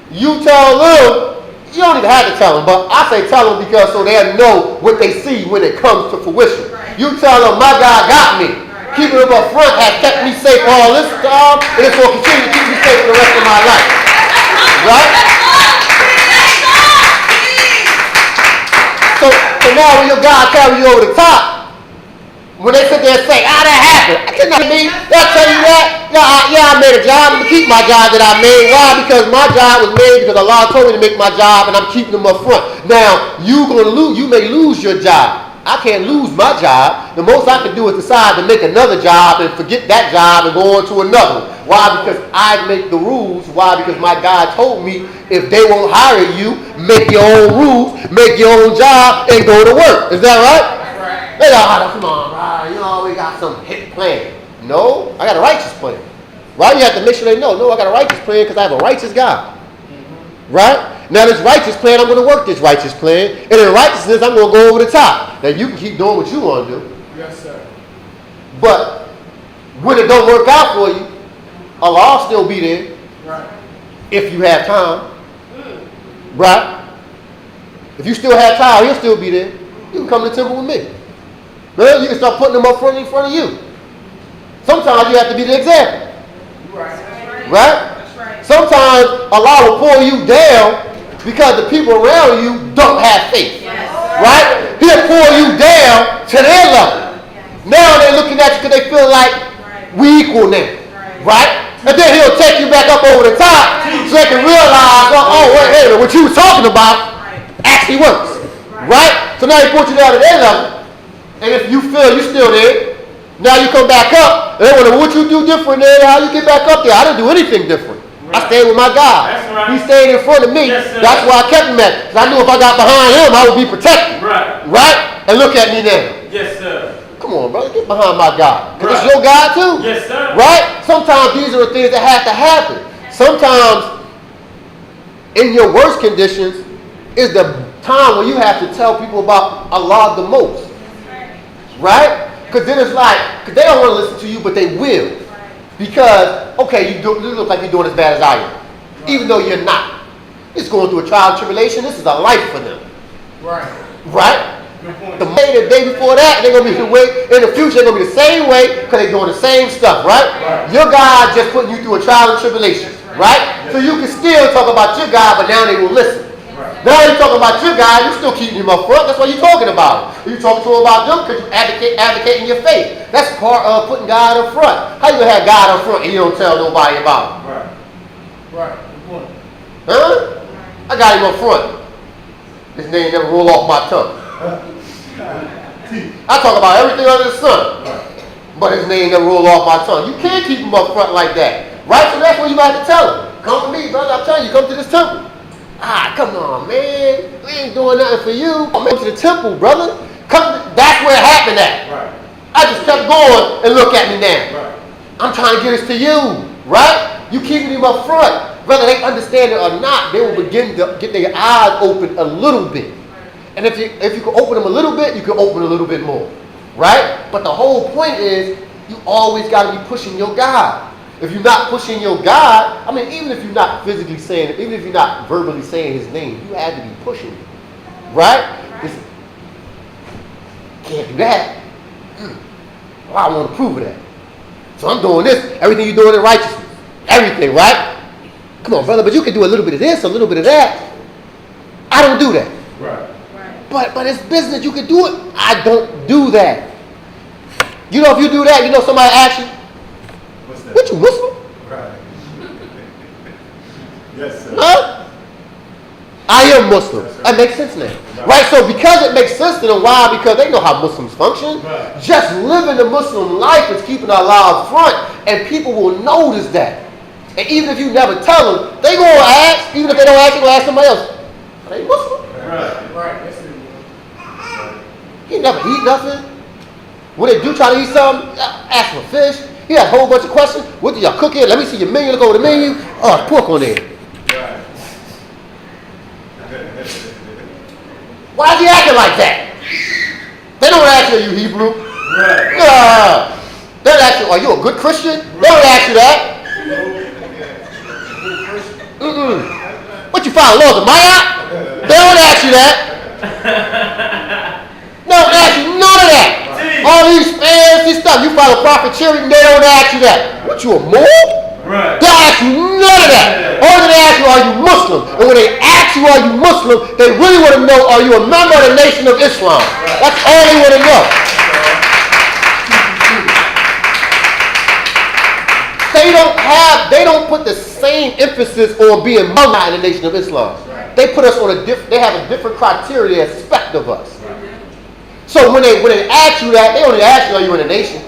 you tell them, you don't even have to tell them, but I say tell them because so they'll know what they see when it comes to fruition. You tell them, my God got me. Keeping them up front has kept me safe all this time, and it's going to continue to keep me safe for the rest of my life. Right? So now when your God carries you over the top, when they sit there and say, that happened, I cannot mean, they'll tell you that. Yeah, I made a job. I'm going to keep my job that I made. Why? Because my job was made because Allah told me to make my job, and I'm keeping them up front. Now, you may lose your job. I can't lose my job. The most I can do is decide to make another job and forget that job and go on to another one. Why? Because I make the rules. Why? Because my God told me if they won't hire you, make your own rules, make your own job, and go to work. Is that right? Right. They go, come on, right? You know, we got some hit plan. No, I got a righteous plan. Right? You have to make sure they know. No, I got a righteous plan because I have a righteous God. Right? Now this righteous plan, I'm going to work this righteous plan. And in righteousness, I'm going to go over the top. Now you can keep doing what you want to do. Yes, sir. But when it don't work out for you, Allah will still be there Right. if you have time. Right? If you still have time, He'll still be there. You can come to the temple with me. Man, you can start putting them up in front of you. Sometimes you have to be the example. Right. Right? That's right. Sometimes Allah will pull you down because the people around you don't have faith. Yes. Right? He'll pull you down to their level. Now they're looking at you because they feel like we equal now. Right? And then He'll take you back up over the top so they can realize, wait, what you were talking about actually works. Right? So now He put you down to their level. And if you feel you're still there, now you come back up, and they wonder what you do different there, how you get back up there. I didn't do anything different. I stayed with my God. That's right. He stayed in front of me. Yes, sir. That's why I kept him at. Because I knew if I got behind him, I would be protected. Right. Right? And look at me now. Yes, sir. Come on, brother, get behind my God. Because Right. it's your God too. Yes, sir. Right? Sometimes these are the things that have to happen. Sometimes, in your worst conditions, is the time when you have to tell people about Allah the most. Right? Because then it's like, because they don't want to listen to you, but they will. Because, okay, you look like you're doing as bad as I am. Even though you're not. It's going through a trial and tribulation. This is a life for them. Right. Right? Good point. The day before that, they're going to be the way, in the future, they're going to be the same way because they're doing the same stuff, right? Your God just putting you through a trial and tribulation, right? So you can still talk about your God, but now they will listen. Now you're talking about your God, you're still keeping him up front. That's what you're talking about. You're talking to him about them because you're advocating your faith. That's part of putting God up front. How you gonna have God up front and you don't tell nobody about him? Right. Right. Good point. Huh? I got him up front. His name never roll off my tongue. I talk about everything under the sun, but his name never roll off my tongue. You can't keep him up front like that, right? So that's what you got to tell him. Come to me, brother. I'm telling you, come to this temple. Come on, man. We ain't doing nothing for you. I'm into the temple, brother. That's where it happened at. Right. I just kept going and look at me now. Right. I'm trying to get this to you, right? You keeping him up front. Whether they understand it or not, they will begin to get their eyes open a little bit. And if you can open them a little bit, you can open a little bit more, right? But the whole point is you always got to be pushing your God. If you're not pushing your God, I mean, even if you're not physically saying it, even if you're not verbally saying his name, you had to be pushing it, right? Can't do that. Oh, I want to prove of that. So I'm doing this. Everything you're doing in righteousness. Everything, right? Come on, brother, but you can do a little bit of this, a little bit of that. I don't do that. Right. But it's business. You can do it. I don't do that. You know, if you do that, you know somebody asks you, What's that? what, you Muslim? Right. Yes, sir. Huh? I am Muslim. That makes sense now. Right? So because it makes sense to them, why? Because they know how Muslims function. Right. Just living the Muslim life is keeping Allah up front, and people will notice that. And even if you never tell them, they gonna ask. Even if they don't ask, they gonna ask somebody else. Are they Muslim? Right. Yes, it is. He never eat nothing. When they do try to eat something, ask for fish. He has a whole bunch of questions. What do y'all cook it? Let me see your menu. Look over the menu. Oh, it's pork on there. Right. Why is he acting like that? They don't ask you, are you Hebrew? Right. They don't ask you, are you a good Christian? They don't ask you that. What you follow, laws of Maya? They don't ask you that. No, they ask you none of that. All these fancy stuff, you follow profiteering, they don't ask you that. What, you a Moor? Right. They don't ask you none of that. All they ask you, are you Muslim? And when they ask you, are you Muslim, they really want to know, are you a member of the Nation of Islam? That's all they want to know. They don't put the same emphasis on being member in the Nation of Islam. They put us on they have a different criteria they expect of us. So when they ask you that, they only ask you, are you in the nation?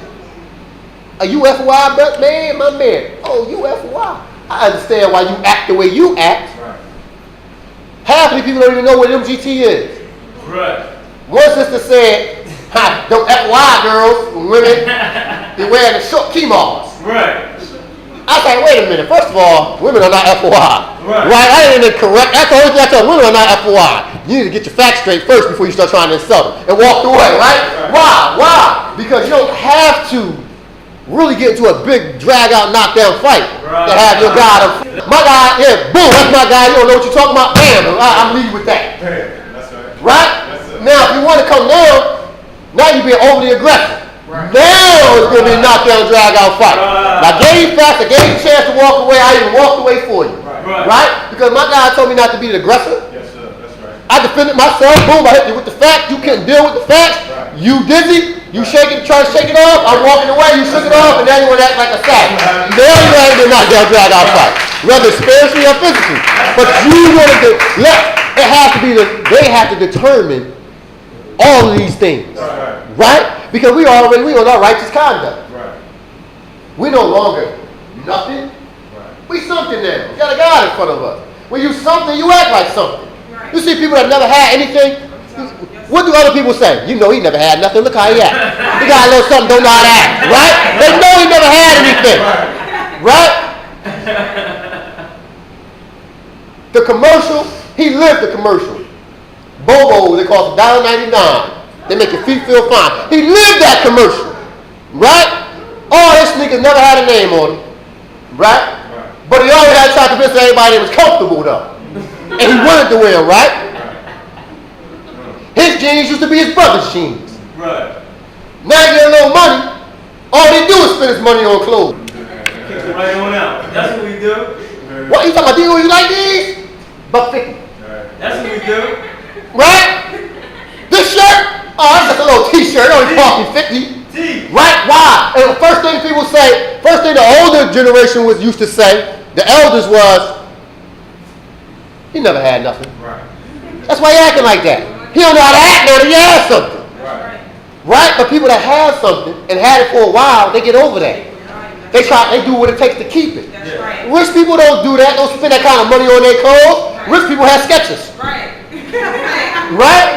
Are you FY, man, my man? Oh, you FY. I understand why you act the way you act. Right. Half of the people don't even know what MGT is. Right. One sister said, don't FY girls, women, they're wearing the short kimas. Right. I was like, wait a minute. First of all, women are not FY. Right. I didn't correct. That's the only thing I told women are not FY. You need to get your facts straight first before you start trying to insult them. And walk away, right? Why? Because you don't have to really get into a big drag-out, knockdown fight to have your guy. My guy, yeah, boom, that's my guy. You don't know what you're talking about? Bam, I'm leading with that. That's right. Right? That's it. Now, if you want to come down, now you're being overly aggressive. Right. Now it's going to be a knockdown, drag-out fight. I gave you facts, I gave you a chance to walk away. I even walked away for you. Right? Because my guy told me not to be the aggressor. Yes, sir. That's right. I defended myself. Boom, I hit you with the facts. You couldn't deal with the facts. Right. You dizzy. You shaking, trying to shake it off. I'm walking away. You shook it off, and now you want to act like a savage. Now you're going to be a knockdown, drag-out fight. Whether spiritually or physically. But you want to it has to be they have to determine all of these things. Right? Because we on our righteous conduct. Right. We no longer nothing. We something now. We got a God in front of us. When you something, you act like something. You see people that never had anything. What do other people say? You know he never had nothing. Look how he act. He got a little something, don't know how to act. Right? They know he never had anything. Right? The commercial, he lived the commercial. Bobo, they cost $1.99. They make your feet feel fine. He lived that commercial. Right? All his sneakers never had a name on them. Right? But he always had to try to convince everybody it was comfortable though. And he wanted to wear them, right? His jeans used to be his brother's jeans. Right. Now he get a little money. All he do is spend his money on clothes. Kick it right on out. That's what we do. What you talking about? You like these? $1.50. That's what we do. Right? This shirt? Oh, that's just a little t-shirt. It only cost me $50. T. Right? Why? And the first thing people say, first thing the older generation used to say, the elders was, he never had nothing. Right. That's why he acting like that. He don't know how to act now that he has something. Right. Right? But people that have something and had it for a while, they get over that. They do what it takes to keep it. Yeah. Rich people don't do that. Don't spend that kind of money on their clothes. Rich people have sketches. Right. Right?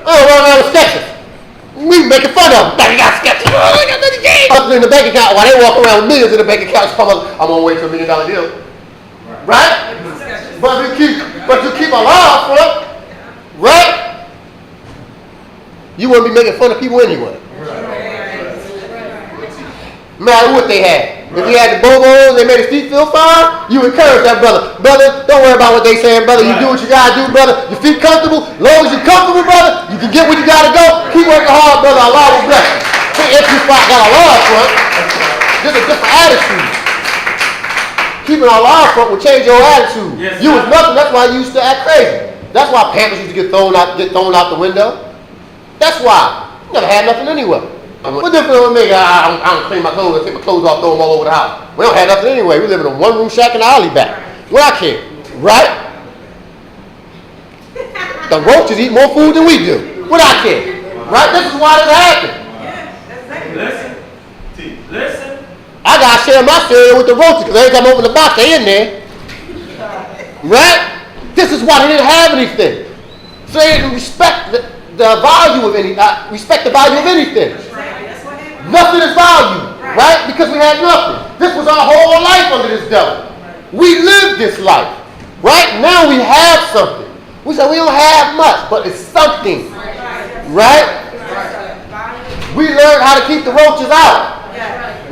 Oh, run around with sketches. We making fun of them. Like, you got sketches. Oh, I got nothing game. In the bank account while they walk around with millions in the bank account. I'm on the way to $1 million deal. Right? But you keep alive, right? You wouldn't be making fun of people anyway. No matter what they had. If he had the bobos, they made his feet feel fine, you encourage that brother. Brother, don't worry about what they saying, brother. You do what you gotta do, brother. Your feet comfortable. As long as you're comfortable, brother, you can get where you gotta go. Keep working hard, brother. Allah will bless you. empty spot got a law front. Just a different attitude. Keeping a law front will change your attitude. Yes, You was sir. nothing. That's why you used to act crazy. That's why Pampers used to get thrown out the window. That's why. You never had nothing anyway. What difference does it make? I don't clean my clothes. I take my clothes off, throw them all over the house. We don't have nothing anyway. We live in a one-room shack in the alley back. What I care, right? The roaches eat more food than we do. What I care, right? This is why this happened. Listen. Listen. I gotta share my cereal with the roaches because every time I open the box, they in there. Right? This is why they didn't have anything. So they didn't respect the value of respect the value of anything. Nothing is valued, right? Because we had nothing. This was our whole life under this devil. We lived this life, right? Now we have something. We say we don't have much, but it's something, right? We learned how to keep the roaches out,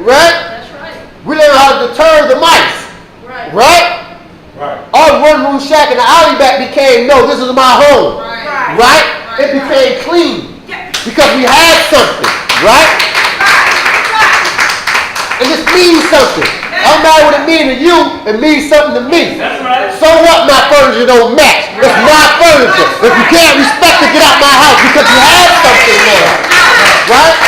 right? That's right. We learned how to deter the mice, Right. right? Right. Our one-room shack in the alley back became, no, this is my home, Right. right? It became clean because we had something, right? And this means something. I'm not what it means to you, it means something to me. That's right. So what my furniture don't match? It's my furniture. If you can't respect it, get out my house because you have something there, right?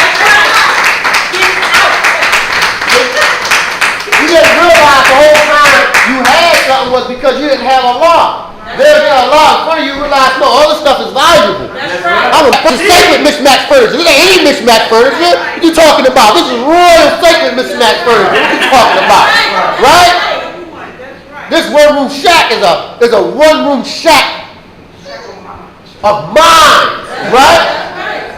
You didn't realize the whole time you had something was because you didn't have a law. There's a law in front of you, you realize, no, all this stuff is valuable. That's right. I'm a sacred mismatched furniture. This ain't any mismatched furniture. What you talking about? This is royal sacred mismatched furniture. What you talking about? Right? This one-room shack is a one-room shack of minds, right?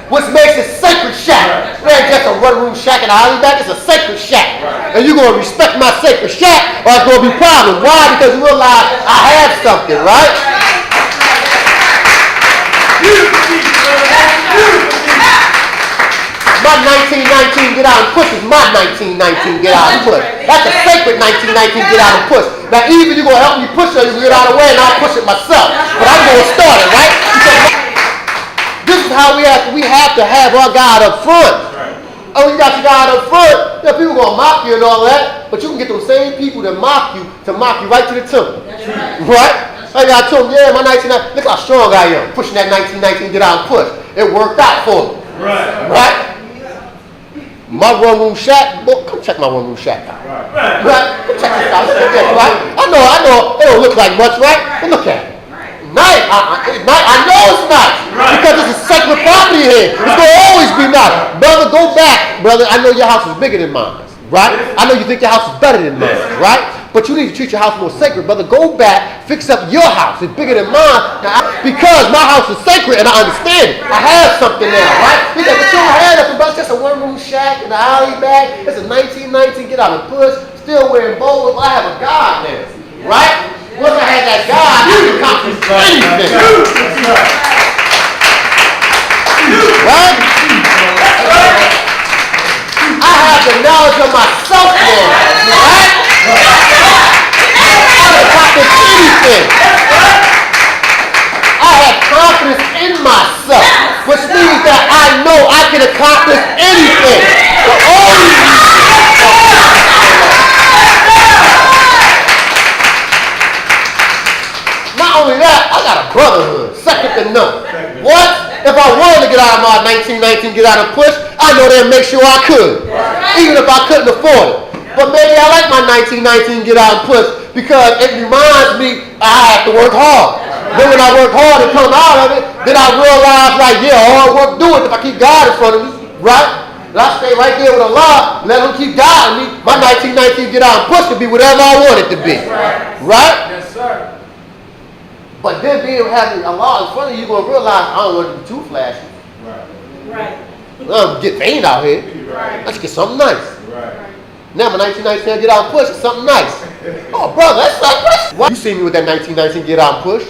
Which makes it sacred shack. It ain't just a one-room shack in the alley back, it's a sacred shack. And you're going to respect my sacred shack or it's going to be a problem. Why? Because you realize I have something, right? My 1919 get out and push is my 1919 get out and push. That's a sacred 1919 get out and push. Now even you're going to help me push it, you get out of the way and I'll push it myself. But I'm going to start it, right? Because this is how we have to have our God up front. Oh, you got your God up front. Yeah, people gonna mock you and all that, but you can get those same people that mock you to mock you right to the temple. That's right. Right? Like I told them, yeah, my 1919, look how strong I am. Pushing that 1919 get out and push. It worked out for me. Right. Right? My one-room shack, boy, come check my one-room shack out. Right. Right? Come check this out. Look at this, right? I know, it don't look like much, right? But look at it. Nice. I know it's nice. Right. Because it's a sacred property here. It's going to always be nice. Brother, go back. Brother, I know your house is bigger than mine. Right? I know you think your house is better than mine. Right? But you need to treat your house more sacred. Brother, go back. Fix up your house. It's bigger than mine. Now, because my house is sacred and I understand it. I have something now. Right? He said, but you don't have nothing. But it's just a one-room shack in the alley back. It's a 1919 get out and push. Still wearing bowls. I have a God now. Right? Once I had that God, I could accomplish anything. Right? I have the knowledge of myself now. Right? I can accomplish anything. I have confidence in myself, which means that I know I can accomplish anything. The only Not only that, I got a brotherhood, second to none. What? If I wanted to get out of my 1919 get out and push, I know they'd make sure I could. Even if I couldn't afford it. But maybe I like my 1919 get out and push because it reminds me I have to work hard. Then when I work hard and come out of it, then I realize like, yeah, hard work do it if I keep God in front of me, right? And I stay right there with Allah, let him keep guiding me. My 1919 get out and push to be whatever I want it to be. Right? Yes, sir. But then being having Allah in front of you, you're going to realize I don't want to be too flashy. Right. I don't get vain out here. Let's get something nice. Now my 1919 get out and push is something nice. Oh, brother, that's like, why you see me with that 1919 get out and push?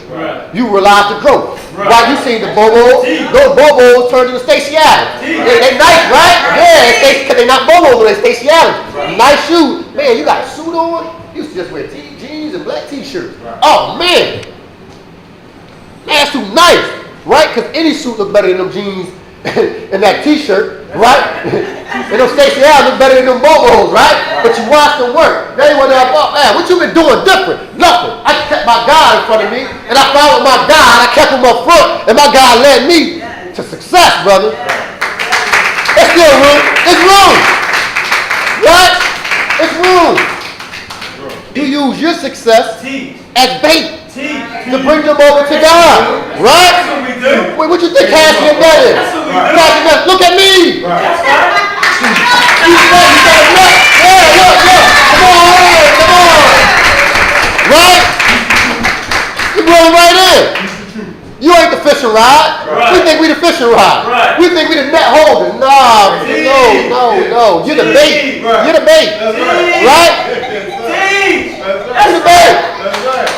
You realize the growth. Why you see the Bobos? Those Bobos turned into Stacey Adams. They nice, right? Yeah, because they're not Bobos, but they're Stacey Adams. Nice shoes. Man, you got a suit on? You used to just wear jeans and black t-shirts. Oh, man. Man, that's too nice, right? Because any suit look better than them jeans and that t-shirt, right? And those Stacey Allen look better than them Bobos, right? But you watch them work. Now you wonder, oh man, what you been doing different? Nothing. I just kept my God in front of me, and I followed my God. I kept him up front, and my God led me to success, brother. It's still room. It's room. Right? It's room. You use your success as bait to bring them over to God. Right? That's what we do. Wait, what you think casting your net is? That's what we do. Casting your net. Look at me. That's right. You said you got a net. Yeah, look. Come on. Right? You going right in. You ain't the fishing rod. Right. We think we the fishing rod. Right. We think we the net holder. Nah, no. You're the bait. Right. You're the bait. That's right. Right? Teach. You're the bait. That's right.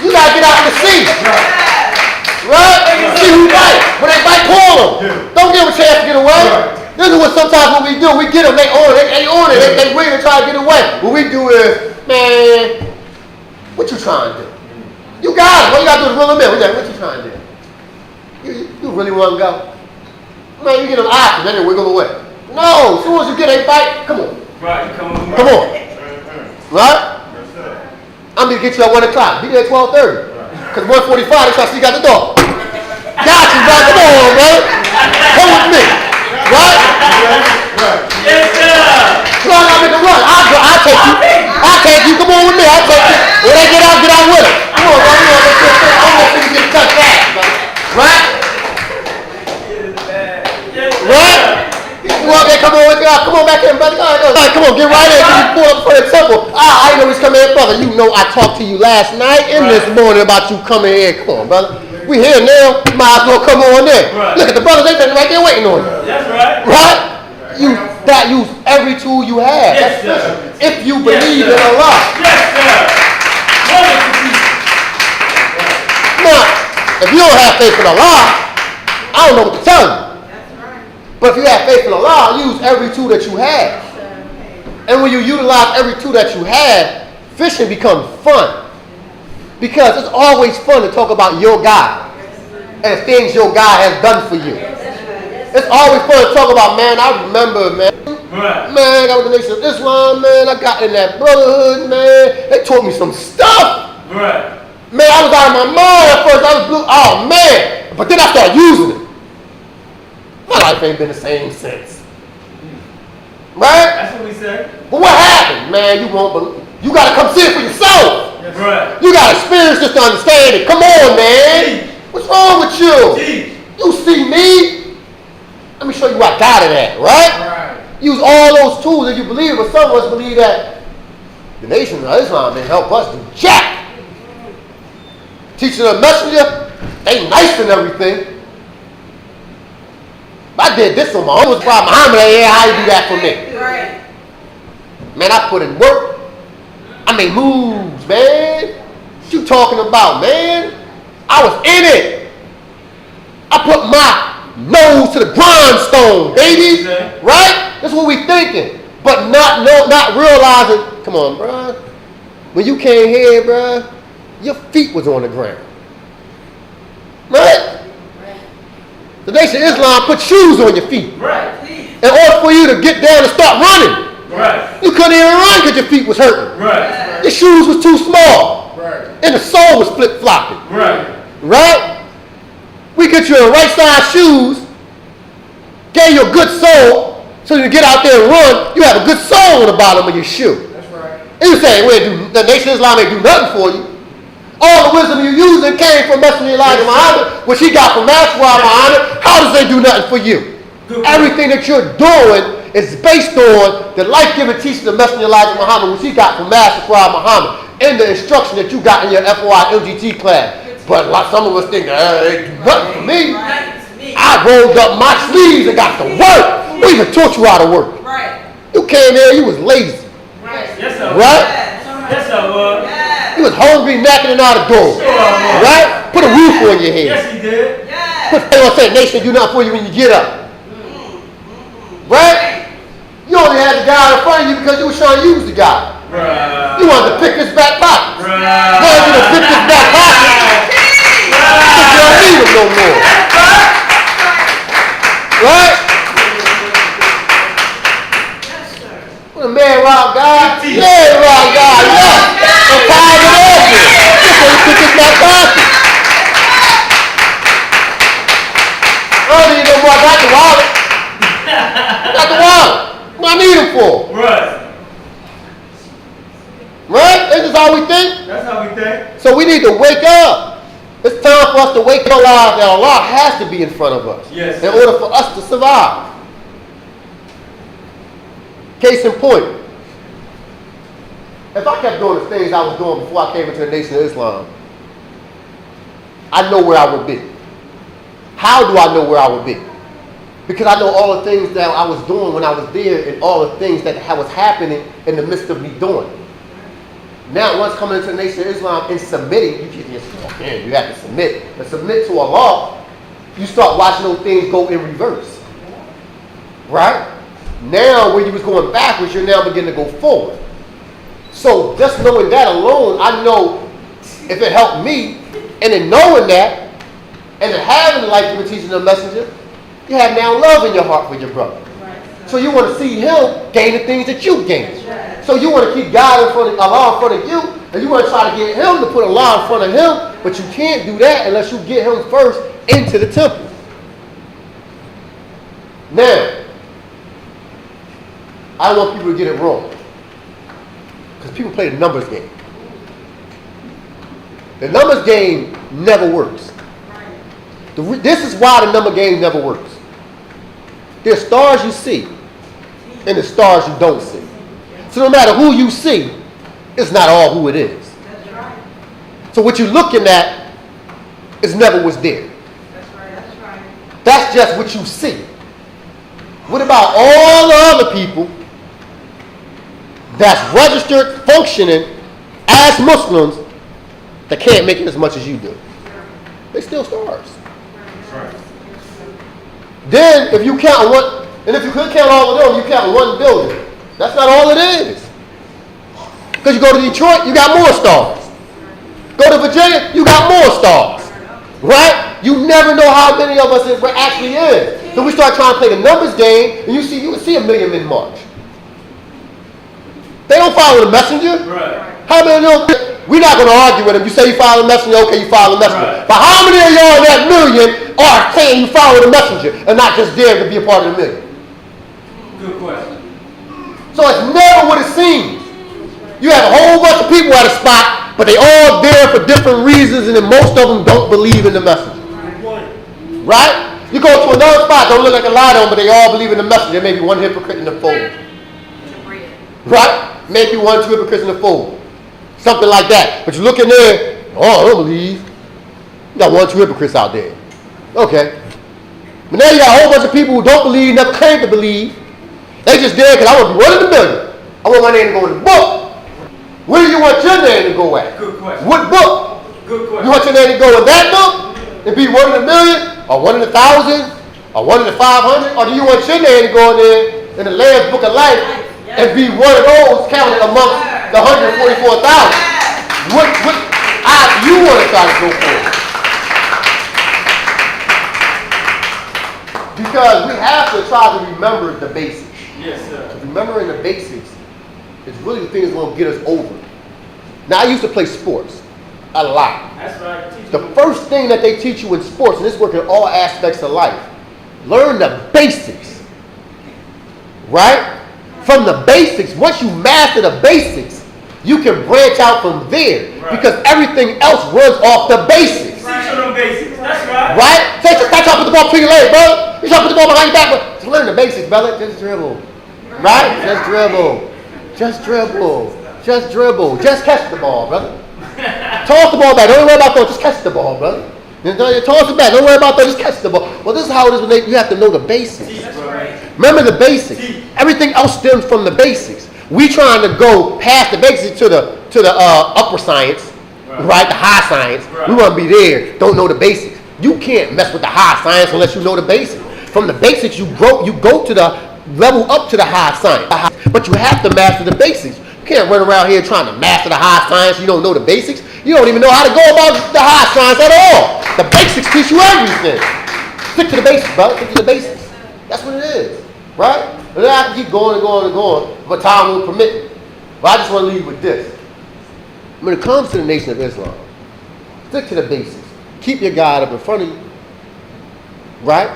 You gotta get out in the sea. Right? See who bite. When they bite, call them. Don't give them a chance to get away. Right. This is what sometimes what we do. We get them, they on it. They on it. They win and try to get away. What we do is, man, what you trying to do? You got it. What you got to do is reel them in. What you trying to do? You really want to go? Man, you get them options, then they wiggle away. No, as soon as you get a bite, come on. Right. Come on. Come on. Right? I'm going to get you at 1 o'clock. Be there at 12:30. Because 1:45, they try to sneak out the door. Got you, bro. Come on, man. Come with me. Right? Yes, sir. No, I'm in the run. I'll take you. I'll take you. Come on with me. I'll take you. When they get out with it. Come on, bro. I'm going to get touched fast, brother. Right? Right? You walk in, come on with me. Come on back in, brother. All right, come on, get right in. You pull up for the temple. I know he's coming in, brother. You know I talked to you last night and this morning about you coming in. Come on, brother. We here now. Might as well come on in. Right. Look at the brothers. They been right there waiting on you. That's right. Right? Use every tool you have. Yes, That's sir. if you believe Yes, in sir. Allah. Yes, sir. Wonderful people. Now, if you don't have faith in Allah, I don't know what to tell you. But if you have faith in Allah, use every tool that you have. And when you utilize every tool that you have, fishing becomes fun. Because it's always fun to talk about your God and things your God has done for you. It's always fun to talk about, man, I remember, man. Right. Man, I was in the Nation of Islam, man. I got in that brotherhood, man. They taught me some stuff. Right. Man, I was out of my mind at first. I was blue. Oh, man. But then I started using it. My life ain't been the same since. Right? That's what we say. But what happened? Man, you won't believe. You got to come see it for yourself. Right. You got to experience this to understand it. Come on, man. What's wrong with you? Teach. You see me? Let me show you what I got it at, right? Use all those tools if you believe it, but some of us believe that the Nation of Islam didn't help us do jack. Teaching a messenger, they nice and everything. I did this on my own. It was by Muhammad. Yeah, how you do that for me? Right. Man, I put in work. I made moves, man. What you talking about, man? I was in it. I put my nose to the grindstone, baby. Okay. Right? That's what we thinking. But not realizing, come on, bruh. When you came here, bruh, your feet was on the ground. Right? The Nation of Islam put shoes on your feet. Right. In order for you to get down and start running. Right. You couldn't even run because your feet was hurting. Right. Your shoes was too small. Right. And the sole was flip-flopping. Right. Right? We get you a right size shoes, gave you a good sole, so you get out there and run, you have a good sole on the bottom of your shoe. That's right. And you say, well, the Nation of Islam ain't do nothing for you. All the wisdom you're using came from Messenger Elijah Muhammad, which he got from Maswar Muhammad. How does they do nothing for you? Good. Everything that you're doing is based on the life-giving teaching of Messenger Elijah Muhammad, which he got from Maswar Muhammad, and the instruction that you got in your FOI LGT class. But like some of us think, they do nothing for me. I rolled up my sleeves and got to work. We even taught you how to work. Right. You came here, you was lazy. Right. Yes, sir. Right? Yes, sir. You was hungry, knocking and out the door. Right? Put a roof on your head. Yes, he did. Put they gonna say Nation do nothing for you when you get up. Right? You only had the guy in front of you because you was trying to use the guy. Right. You wanted to pick his back pocket. Right. Now you done picked his back pocket. You don't need him no more. Right? The man rock God. Man rock God. Yes. I'm tired of this. This one put this back pocket. I don't need no more. I got the wallet. Got the wallet. What I need him for? Right. Right? This is how we think. That's how we think. So we need to wake up. It's time for us to wake up, realize that Allah has to be in front of us Yes. in order for us to survive. Case in point, if I kept doing the things I was doing before I came into the Nation of Islam, I know where I would be. How do I know where I would be? Because I know all the things that I was doing when I was there and all the things that was happening in the midst of me doing. Now, once coming into the Nation of Islam and submitting, you just, oh man, you have to submit. But submit to Allah, you start watching those things go in reverse. Right? Now, when you was going backwards, you're now beginning to go forward. So, just knowing that alone, I know if it helped me, and in knowing that, and in having the life of a teaching the messenger, you have now love in your heart for your brother. So you want to see him gain the things that you gain. So you want to keep God in front of Allah in front of you, and you want to try to get him to put Allah in front of him, but you can't do that unless you get him first into the temple. Now, I don't want people to get it wrong, because people play the numbers game. The numbers game never works. This is why the number game never works. There's stars you see and the stars you don't see. So no matter who you see, it's not all who it is. That's right. So what you're looking at is never what's there. That's right. That's right. That's just what you see. What about all the other people that's registered, functioning as Muslims that can't make it as much as you do? They still stars. That's right. Then, if you count one, and if you could count all of them, you count one building. That's not all it is. Because you go to Detroit, you got more stars. Go to Virginia, you got more stars. Right? You never know how many of us it actually is. So we start trying to play the numbers game, and you will see a million men march. They don't follow the messenger. Right. How many of them? We're not going to argue with them. You say you follow the messenger, okay, you follow the messenger. Right. But how many of y'all in that million are saying you follow the messenger and not just there to be a part of the million? Good question. So it's never what it seems. You have a whole bunch of people at a spot, but they all there for different reasons, and then most of them don't believe in the messenger. Right? You go to another spot, don't look like a lot of them, but they all believe in the messenger. There may be one hypocrite in the fold. Right? Maybe one, two hypocrites in the fold. Something like that. But you look in there, oh, I don't believe. You got one, two hypocrites out there. Okay. But now you got a whole bunch of people who don't believe, never claim to believe. They just there because I want to be one in a million. I want my name to go in the book. Where do you want your name to go at? Good question. What book? Good question. You want your name to go in that book and be one in a million, or one in 1,000, or one in 500? Or do you want your name to go in there in the Lamb's Book of Life and be one of those counted amongst the 144,000? What odds do you want to try to go for? Because we have to try to remember the basics. Yes, sir. Remembering the basics is really the thing that's going to get us over. Now, I used to play sports a lot. That's right. Teach The them. first thing that they teach you in sports, and this works in all aspects of life, learn the basics. Right? From the basics, once you master the basics, you can branch out from there. Right. Because everything else runs off the basics. Teach them basics. That's right. Right? Say, just stop trying to put the ball between your legs, brother. You trying to put the ball behind your back, but just learn the basics, brother. Just dribble. Right? Just dribble. Just dribble. Just dribble. Just catch the ball, brother. Toss the ball back. Don't worry about that. Just catch the ball, brother. Toss it back. Don't worry about that. Just catch the ball. Well, this is how it is when you have to know the basics. That's right. Remember the basics. Everything else stems from the basics. We trying to go past the basics to the upper science, right? The high science. Right. We want to be there. Don't know the basics. You can't mess with the high science unless you know the basics. From the basics, you go to the level up to the high science. But you have to master the basics. You can't run around here trying to master the high science. You don't know the basics. You don't even know how to go about the high science at all. The basics teach you everything. Stick to the basics, brother. Stick to the basics. That's what it is, right? And then I can keep going and going and going, but time won't permit me. But I just want to leave with this. When it comes to the Nation of Islam, stick to the basics. Keep your God up in front of you. Right?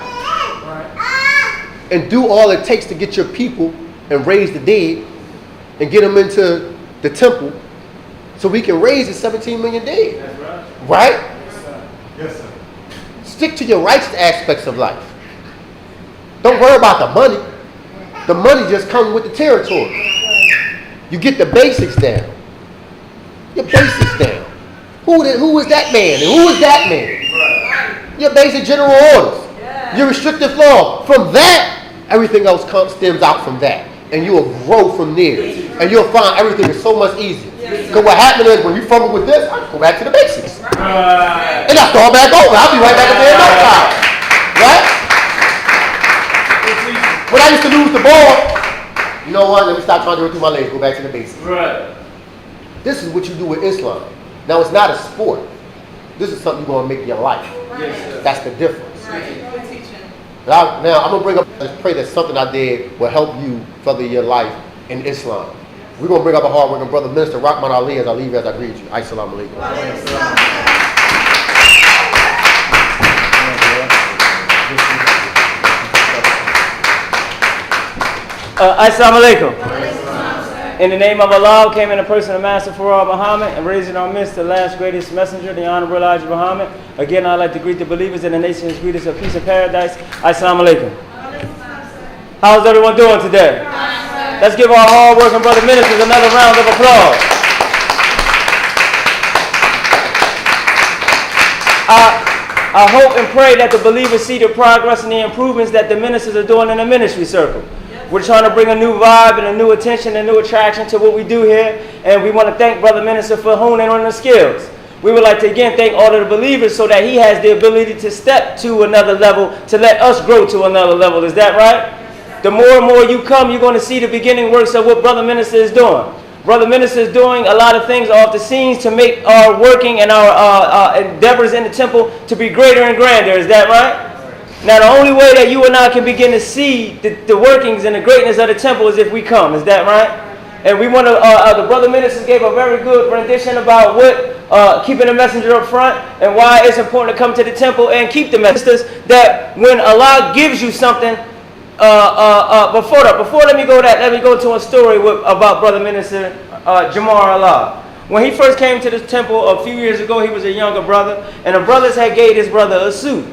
And do all it takes to get your people and raise the dead and get them into the temple so we can raise the 17 million dead. That's right. Right? Yes, sir. Yes, sir. Stick to your righteous aspects of life. Don't worry about the money. The money just comes with the territory. You get the basics down. Your basics down. Who is that man and who is that man? Your basic general orders. Your restrictive law. From that, everything else stems out from that. And you will grow from there. And you'll find everything is so much easier. Because what happens is when you fumble with this, I go back to the basics. And I start back over. I'll be right back up there in no time. Right? When I used to lose the ball, you know what? Let me stop trying to run through my legs. Go back to the basics. Right. This is what you do with Islam. Now, it's not a sport. This is something you're going to make your life. Yes, sir. That's the difference. Now, I'm going to bring up, just pray that something I did will help you further your life in Islam. We're going to bring up a hard-working brother, Minister Rahman Ali, as I leave, as I greet you. Assalamu alaikum. Assalamu alaikum. In the name of Allah, came in the person of Master Farah Muhammad and raised in our midst the last greatest messenger, the Honorable Elijah Muhammad. Again, I'd like to greet the believers in the nation's greetings of peace and paradise. Assalamu alaikum. How's everyone doing today? Let's give our hard-working brother ministers another round of applause. I hope and pray that the believers see the progress and the improvements that the ministers are doing in the ministry circle. We're trying to bring a new vibe and a new attention and new attraction to what we do here. And we want to thank Brother Minister for honing on the skills. We would like to again thank all of the believers so that he has the ability to step to another level, to let us grow to another level. Is that right? The more and more you come, you're going to see the beginning works of what Brother Minister is doing. Brother Minister is doing a lot of things off the scenes to make our working and our endeavors in the temple to be greater and grander. Is that right? Now, the only way that you and I can begin to see the workings and the greatness of the temple is if we come. Is that right? And we want to, the brother ministers gave a very good rendition about what keeping the messenger up front and why it's important to come to the temple and keep the messengers. That when Allah gives you something, before let me go to a story about brother minister Jamar Allah. When he first came to the temple a few years ago, he was a younger brother, and the brothers had gave his brother a suit.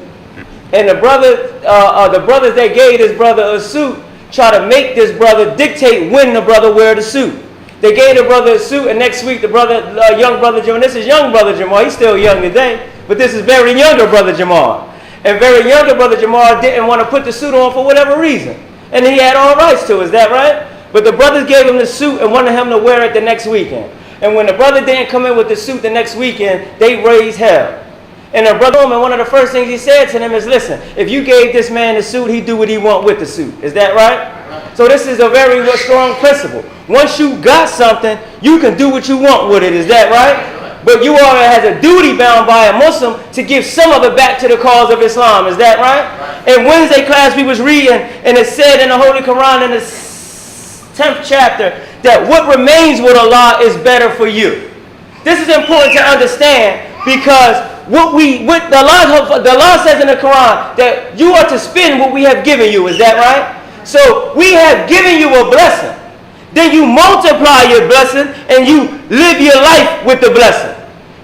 And the brothers that gave this brother a suit try to make this brother dictate when the brother wear the suit. They gave the brother a suit, and next week the young brother Jamal, this is young brother Jamal, he's still young today, but this is very younger brother Jamal. And very younger brother Jamal didn't want to put the suit on for whatever reason. And he had all rights to, is that right? But the brothers gave him the suit and wanted him to wear it the next weekend. And when the brother didn't come in with the suit the next weekend, they raised hell. And the brother, and one of the first things he said to them is, listen, if you gave this man the suit, he'd do what he want with the suit. Is that right? So this is a very strong principle. Once you got something, you can do what you want with it. Is that right? But you are has a duty bound by a Muslim to give some of it back to the cause of Islam. Is that right? In Wednesday class we was reading, and it said in the Holy Quran in the 10th chapter that what remains with Allah is better for you. This is important to understand because what the law says in the Quran that you are to spend what we have given you. Is that right? So we have given you a blessing. Then you multiply your blessing and you live your life with the blessing.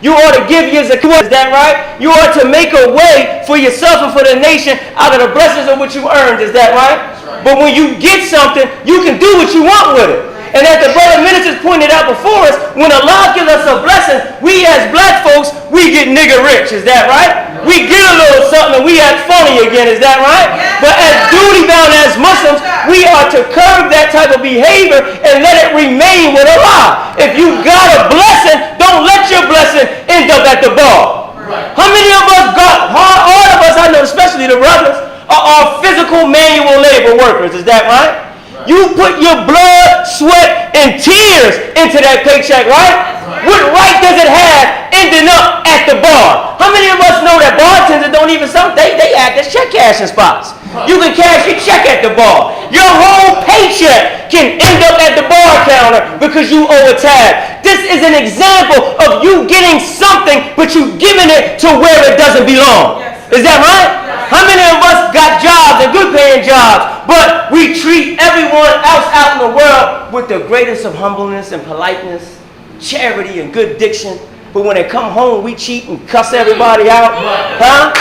You ought to give your zakah. Is that right? You ought to make a way for yourself and for the nation out of the blessings of what you earned. Is that right? But when you get something, you can do what you want with it. And as the brother ministers pointed out before us, when Allah gives us a blessing, we as black folks, we get nigger rich. Is that right? We get a little something and we act funny again. Is that right? But as duty bound as Muslims, we are to curb that type of behavior and let it remain with Allah. If you got a blessing, don't let your blessing end up at the bar. How many of us all of us, I know especially the brothers, are physical manual labor workers. Is that right? You put your blood, sweat, and tears into that paycheck, right? What right does it have ending up at the bar? How many of us know that bartenders don't even, they act as check cashing spots? You can cash your check at the bar. Your whole paycheck can end up at the bar counter because you owe a tab. This is an example of you getting something, but you giving it to where it doesn't belong. Is that right? How many of us got jobs and good paying jobs, but we treat everyone else out in the world with the greatest of humbleness and politeness, charity and good diction, but when they come home, we cheat and cuss everybody out? Huh?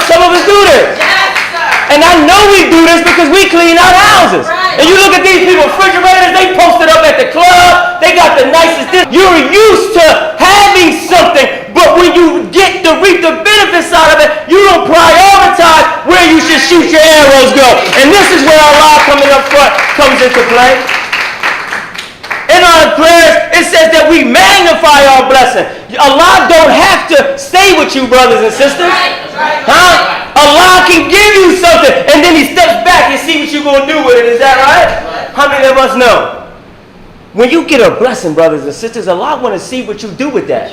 Some of us do this. And I know we do this because we clean out houses. And you look at these people, refrigerators, they posted up at the club, they got the nicest thing. You're used to having something, but when you get to reap the benefits out of it, you don't prioritize where you should shoot your arrows go. And this is where Allah coming up front comes into play. In our prayers, it says that we magnify our blessing. Allah don't have to stay with you, brothers and sisters. Huh? Allah can give you something, and then He steps back and see what you're going to do with it. Is that right? How many of us know? When you get a blessing, brothers and sisters, Allah want to see what you do with that.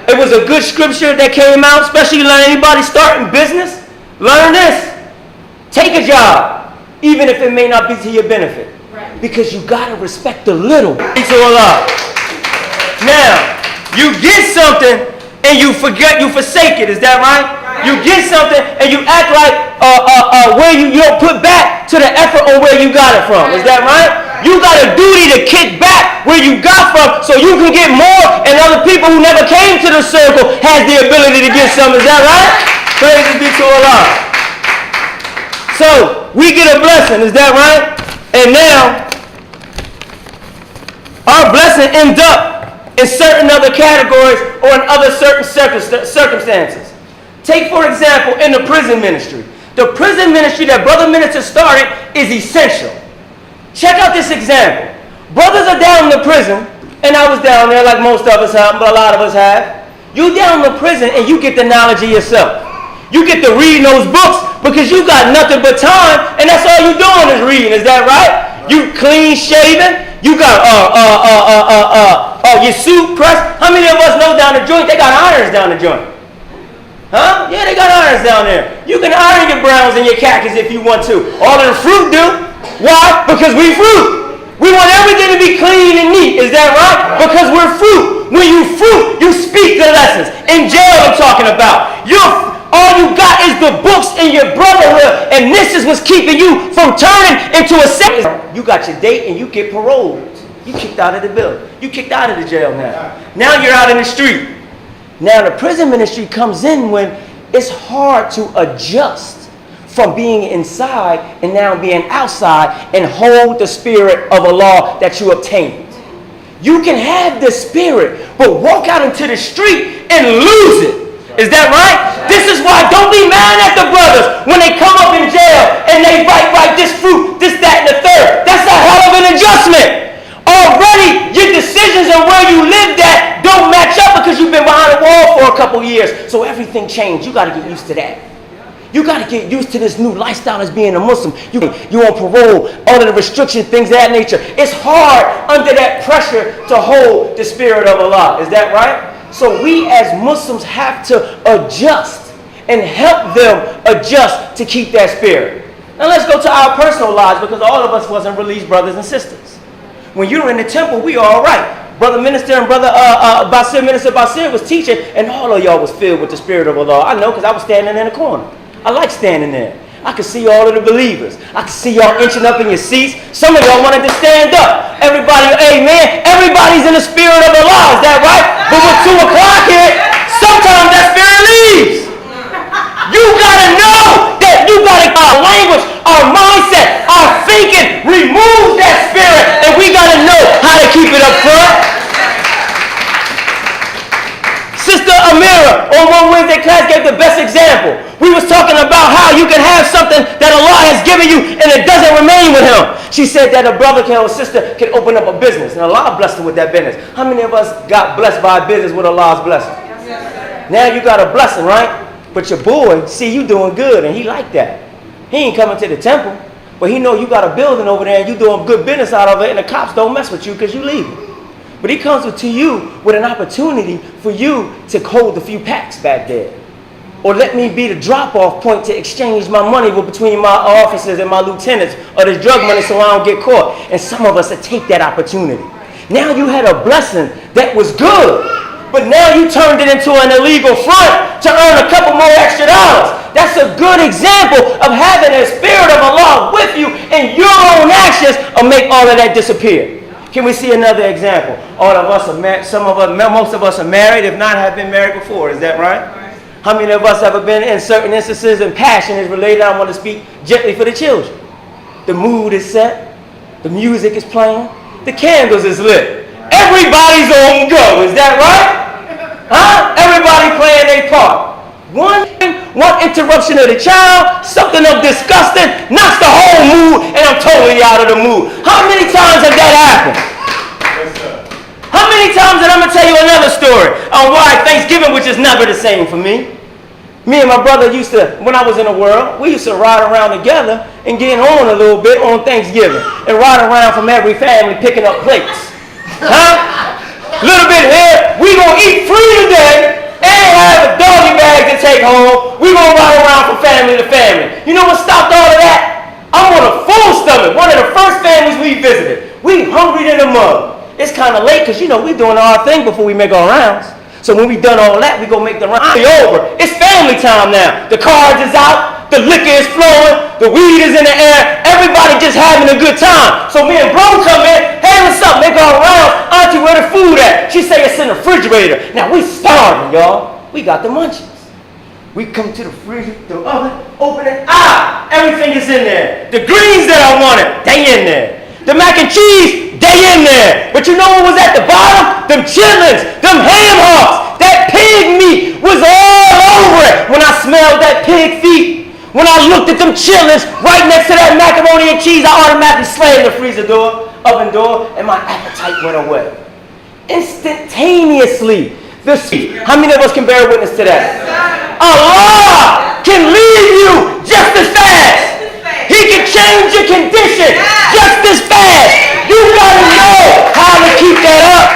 It was a good scripture that came out, especially anybody starting business. Learn this. Take a job, even if it may not be to your benefit. Because you got to respect the little. To Allah. Now, you get something and you forget, you forsake it. Is that right? You get something and you act like where you don't put back to the effort on where you got it from. Is that right? You got a duty to kick back where you got from so you can get more, and other people who never came to the circle has the ability to get some. Is that right? Praise be to Allah. So we get a blessing. Is that right? And now our blessing ends up in certain other categories or in other certain circumstances. Take, for example, in the prison ministry. The prison ministry that Brother Minister started is essential. Check out this example. Brothers are down in the prison, and I was down there like most of us have, but a lot of us have. You down in the prison and you get the knowledge of yourself. You get to read those books because you got nothing but time, and that's all you doing is reading. Is that right? You clean shaven. You got your suit pressed. How many of us know down the joint they got irons down the joint? Huh? Yeah, they got irons down there. You can iron your browns and your khakis if you want to. All of the fruit do. Why? Because we fruit. We want everything to be clean and neat. Is that right? Because we're fruit. When you fruit, you speak the lessons. In jail, I'm talking about. All you got is the books in your brotherhood, and this is what's keeping you from turning into a sex. You got your date and you get paroled. You kicked out of the building. You kicked out of the jail now. Now you're out in the street. Now the prison ministry comes in when it's hard to adjust from being inside and now being outside and hold the spirit of Allah that you obtained. You can have the spirit, but walk out into the street and lose it. Is that right? This is why don't be mad at the brothers when they come up in jail and they write this fruit, this, that, and the third. That's a hell of an adjustment. Already your decisions on where you lived at don't match up because you've been behind a wall for a couple years. So everything changed. You got to get used to that. You got to get used to this new lifestyle as being a Muslim. You on parole, all of the restrictions, things of that nature. It's hard under that pressure to hold the spirit of Allah. Is that right? So we as Muslims have to adjust and help them adjust to keep that spirit. Now let's go to our personal lives because all of us wasn't released brothers and sisters. When you were in the temple, we all right. Brother Minister and Brother Minister Basir was teaching, and all of y'all was filled with the spirit of Allah. I know because I was standing in the corner. I like standing there. I could see all of the believers. I could see y'all inching up in your seats. Some of y'all wanted to stand up. Everybody, amen. Everybody's in the spirit of Allah. Is that right? But with 2 o'clock here, sometimes that spirit leaves. You got to know that you got to, our language, our mindset, our thinking, remove that spirit. And we got to know how to keep it up front. Sister Amira on one Wednesday class gave the best example. We was talking about how you can have something that Allah has given you and it doesn't remain with Him. She said that a brother or sister can open up a business and Allah blessed her with that business. How many of us got blessed by a business with Allah's blessing? Now you got a blessing, right? But your boy see you doing good and he like that. He ain't coming to the temple, but he know you got a building over there and you doing good business out of it and the cops don't mess with you because you leaving. But he comes to you with an opportunity for you to hold a few packs back there. or let me be the drop-off point to exchange my money between my officers and my lieutenants or this drug money so I don't get caught. And some of us will take that opportunity. Now you had a blessing that was good, but now you turned it into an illegal front to earn a couple more extra dollars. That's a good example of having the Spirit of Allah with you, and your own actions will make all of that disappear. Can we see another example? All of us are married. Most of us are married, if not have been married before. Is that right? How many of us have been in certain instances and passion is related? I want to speak gently for the children. The mood is set. The music is playing. The candles is lit. Everybody's on go. Is that right? Huh? Everybody playing their part. One interruption of the child, something of disgusting, knocks the whole mood, and I'm totally out of the mood. How many times has that happened? How many times did I'm going to tell you another story on why Thanksgiving, which is never the same for me? Me and my brother used to, when I was in the world, we used to ride around together and get on a little bit on Thanksgiving and ride around from every family picking up plates. Huh? Little bit here, we going to eat free today. And have a doggy bag to take home. We gonna ride around from family to family. You know what stopped all of that? I'm on a full stomach. One of the first families we visited. We hungry to the mug. It's kind of late because you know we doing our thing before we make our rounds. So when we done all that, we gonna make the round over. It's family time now. The cards is out. The liquor is flowing. The weed is in the air. Everybody just having a good time. So me and bro come in. Hey, what's up? Make our rounds. Auntie, where the food at? She say it's in the refrigerator. Now we starving, y'all. We got the munchies. We come to the fridge, the oven, open it. Everything is in there. The greens that I wanted, they in there. The mac and cheese, they in there. But you know what was at the bottom? Them chitlins, them ham hocks. That pig meat was all over it. When I smelled that pig feet, when I looked at them chitlins right next to that macaroni and cheese, I automatically slammed the freezer door, oven door, and my appetite went away. Instantaneously. How many of us can bear witness to that? Allah can leave you just as fast. He can change your condition just as fast. You gotta know how to keep that up.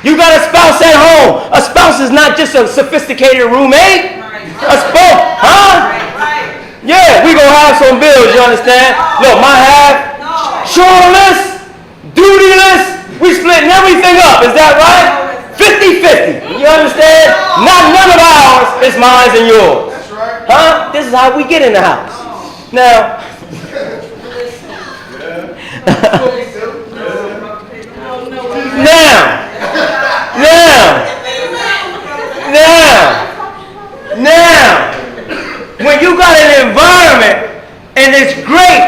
You got a spouse at home. A spouse is not just a sophisticated roommate. A spouse, huh? Yeah, we gonna have some bills, you understand? Look, my half, choreless, dutyless, we splitting everything up, is that right? 50-50, you understand? None of ours is mine and yours. Huh? This is how we get in the house. Now, when you got an environment and it's great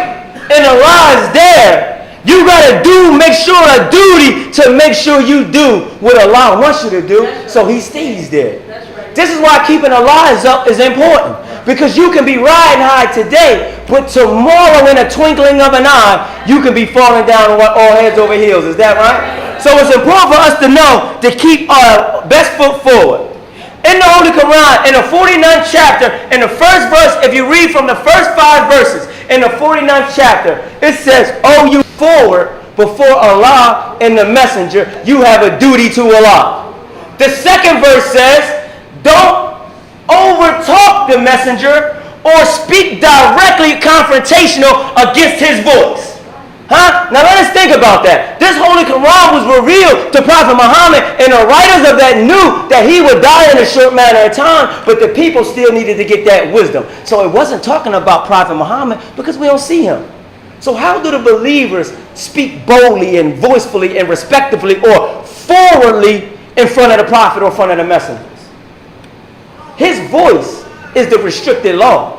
and Allah is there, you got to make sure a duty to make sure you do what Allah wants you to do so He stays there. This is why keeping Allah up is important. Because you can be riding high today, but tomorrow in a twinkling of an eye, you can be falling down all heads over heels. Is that right? So it's important for us to know to keep our best foot forward. In the Holy Quran, in the 49th chapter, in the first verse, if you read from the first 5 verses, in the 49th chapter, it says, "Oh, you forward before Allah and the messenger, you have a duty to Allah." The second verse says, "Don't overtalk the messenger or speak directly confrontational against his voice." Huh? Now let us think about that. This Holy Quran was revealed to Prophet Muhammad, and the writers of that knew that he would die in a short matter of time, but the people still needed to get that wisdom. So it wasn't talking about Prophet Muhammad because we don't see him. So how do the believers speak boldly and voicefully and respectively or forwardly in front of the Prophet or in front of the messengers? His voice is the restricted law.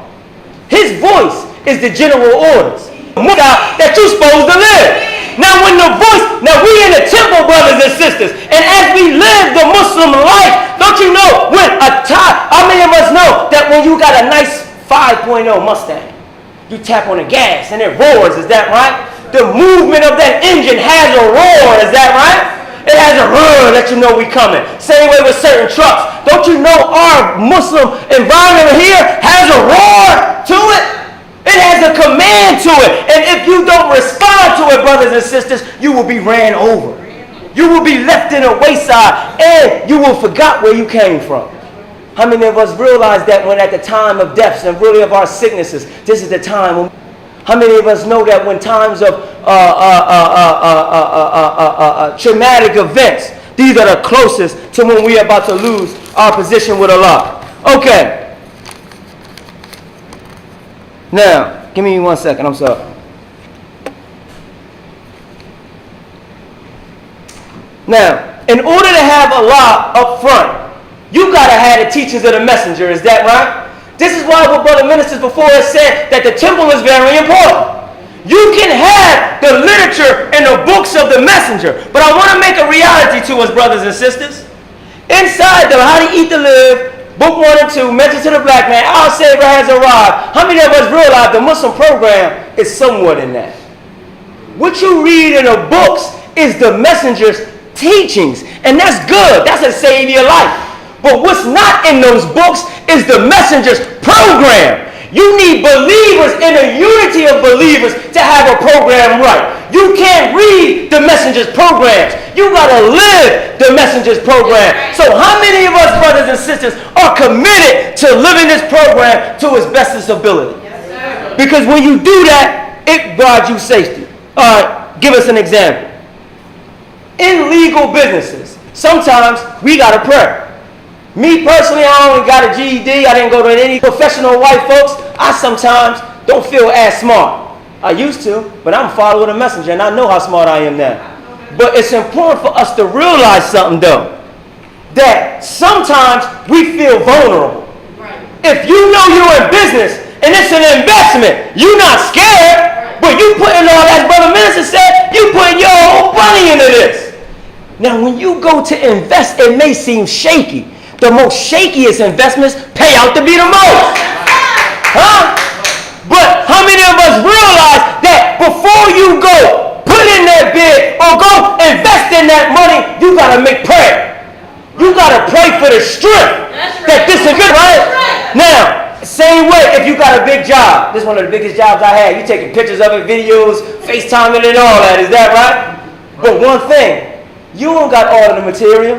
His voice is the general orders that you're supposed to live. Now we in the temple, brothers and sisters, and as we live the Muslim life, don't you know how many of us know that when you got a nice 5.0 Mustang, you tap on the gas and it roars, is that right? The movement of that engine has a roar, is that right? It has a roar that you know we coming. Same way with certain trucks. Don't you know our Muslim environment here has a roar to it? It has a command to it. And if you don't respond to it, brothers and sisters, you will be ran over. You will be left in a wayside, and you will forget where you came from. How many of us realize that when at the time of deaths and really of our sicknesses, this is the time when, how many of us know that when times of traumatic events, these are the closest to when we are about to lose our position with Allah. Okay. Now, give me 1 second, I'm sorry. Now, in order to have Allah up front, you got to have the teachings of the messenger, is that right? This is why what brother ministers before us said that the temple is very important. You can have the literature and the books of the messenger, but I want to make a reality to us, brothers and sisters. Inside the How to Eat to Live, book 1 and 2, Message to the Black Man, Our Savior has arrived. How many of us realize the Muslim program is somewhat in that? What you read in the books is the messenger's teachings, and that's good. That's a save your life. But what's not in those books is the messenger's program. You need believers in a unity of believers to have a program right. You can't read the messenger's programs. You got to live the messenger's program. So how many of us, brothers and sisters, are committed to living this program to its bestest ability? Yes, because when you do that, it provides you safety. All right, give us an example. In legal businesses, sometimes we got to pray. Me personally, I only got a GED. I didn't go to any professional white folks. I sometimes don't feel as smart. I used to, but I'm following the messenger, and I know how smart I am now. But it's important for us to realize something, though, that sometimes we feel vulnerable. If you know you're in business and it's an investment, you're not scared, but you putting all, as Brother Minister said, you putting your whole money into this. Now, when you go to invest, it may seem shaky. The most shakiest investments pay out to be the most. Huh? But how many of us realize that before you go put in that bid or go invest in that money, you got to make prayer. You got to pray for the strength that this is good, right? Now, same way if you got a big job. This is one of the biggest jobs I had. You taking pictures of it, videos, FaceTiming and all that. Is that right? But one thing, you don't got all of the material.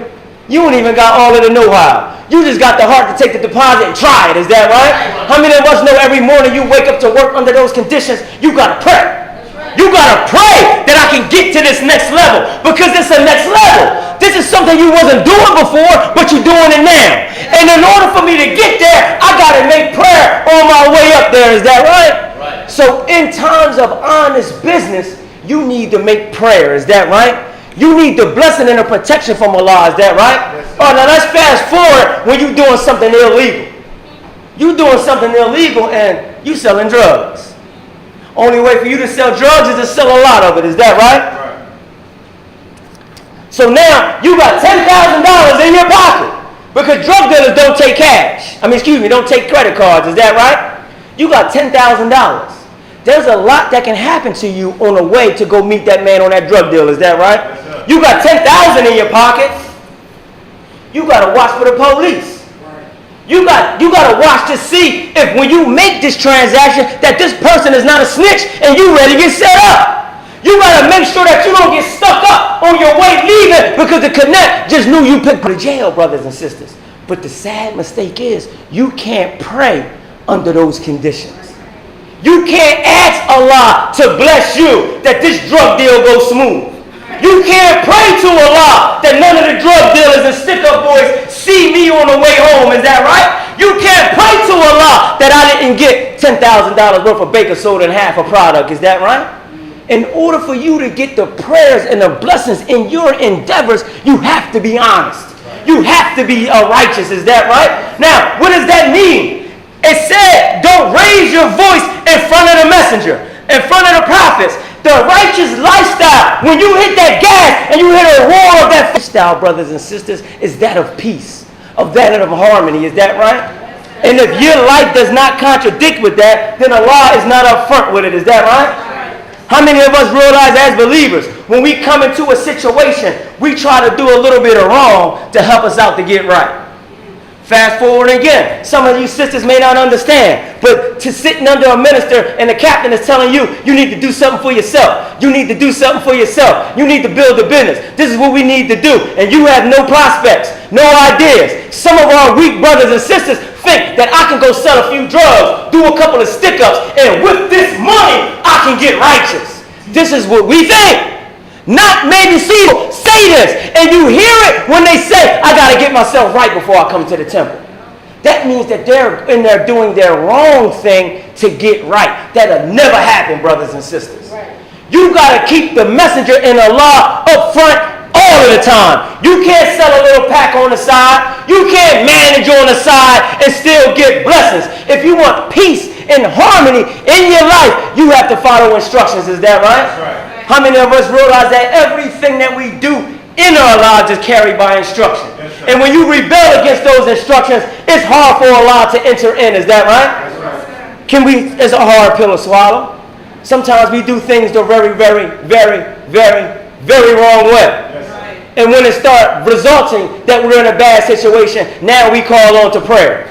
You don't even got all of the know-how. You just got the heart to take the deposit and try it. Is that right? How many of us know every morning you wake up to work under those conditions, you got to pray. You got to pray that I can get to this next level, because it's a next level. This is something you wasn't doing before, but you're doing it now. And in order for me to get there, I got to make prayer on my way up there. Is that right? So in times of honest business, you need to make prayer. Is that right? You need the blessing and the protection from Allah. Is that right? Yes, oh, now let's fast forward when you're doing something illegal. You doing something illegal and you selling drugs. Only way for you to sell drugs is to sell a lot of it. Is that right? So now you got $10,000 in your pocket because drug dealers don't take cash. Don't take credit cards. Is that right? You got $10,000. There's a lot that can happen to you on the way to go meet that man on that drug deal. Is that right? Yes, you got $10,000 in your pocket. You got to watch for the police. You got to watch to see if when you make this transaction that this person is not a snitch and you ready to get set up. You got to make sure that you don't get stuck up on your way leaving because the connect just knew you picked the jail, brothers and sisters. But the sad mistake is you can't pray under those conditions. You can't ask Allah to bless you that this drug deal goes smooth. You can't pray to Allah that none of the drug dealers and stick-up boys see me on the way home. Is that right? You can't pray to Allah that I didn't get $10,000 worth of baking soda and half a product. Is that right? In order for you to get the prayers and the blessings in your endeavors, you have to be honest. You have to be righteous. Is that right? Now, what does that mean? It said, don't raise your voice in front of the messenger, in front of the prophets. The righteous lifestyle, when you hit that gas and you hit a roar of that lifestyle, brothers and sisters, is that of peace, of that of harmony. Is that right? And if your life does not contradict with that, then Allah is not upfront with it. Is that right? How many of us realize as believers, when we come into a situation, we try to do a little bit of wrong to help us out to get right? Fast forward again. Some of you sisters may not understand, but to sitting under a minister and the captain is telling you, you need to do something for yourself. You need to do something for yourself. You need to build a business. This is what we need to do. And you have no prospects, no ideas. Some of our weak brothers and sisters think that I can go sell a few drugs, do a couple of stick-ups, and with this money, I can get righteous. This is what we think. Not maybe see people say this, and you hear it when they say, I got to get myself right before I come to the temple. That means that they're in there doing their wrong thing to get right. That'll never happen, brothers and sisters. Right. You got to keep the messenger and Allah up front all of the time. You can't sell a little pack on the side. You can't manage on the side and still get blessings. If you want peace and harmony in your life, you have to follow instructions. Is that right? That's right. How many of us realize that everything that we do in our lives is carried by instruction? Right. And when you rebel against those instructions, it's hard for Allah to enter in. Is that right? That's right. It's a hard pill to swallow. Sometimes we do things the very, very, very, very, very wrong way. Right. And when it starts resulting that we're in a bad situation, now we call on to prayer.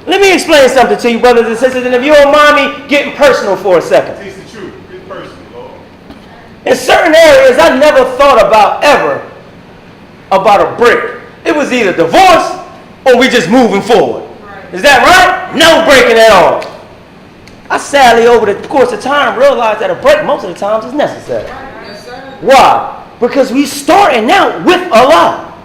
Let me explain something to you, brothers and sisters, and if you don't mind me getting personal for a second. In certain areas, I never thought about a break. It was either divorce or we just moving forward. Right. Is that right? No breaking at all. I sadly, over the course of time, realized that a break most of the times is necessary. Yes, sir. Why? Because we starting out with Allah.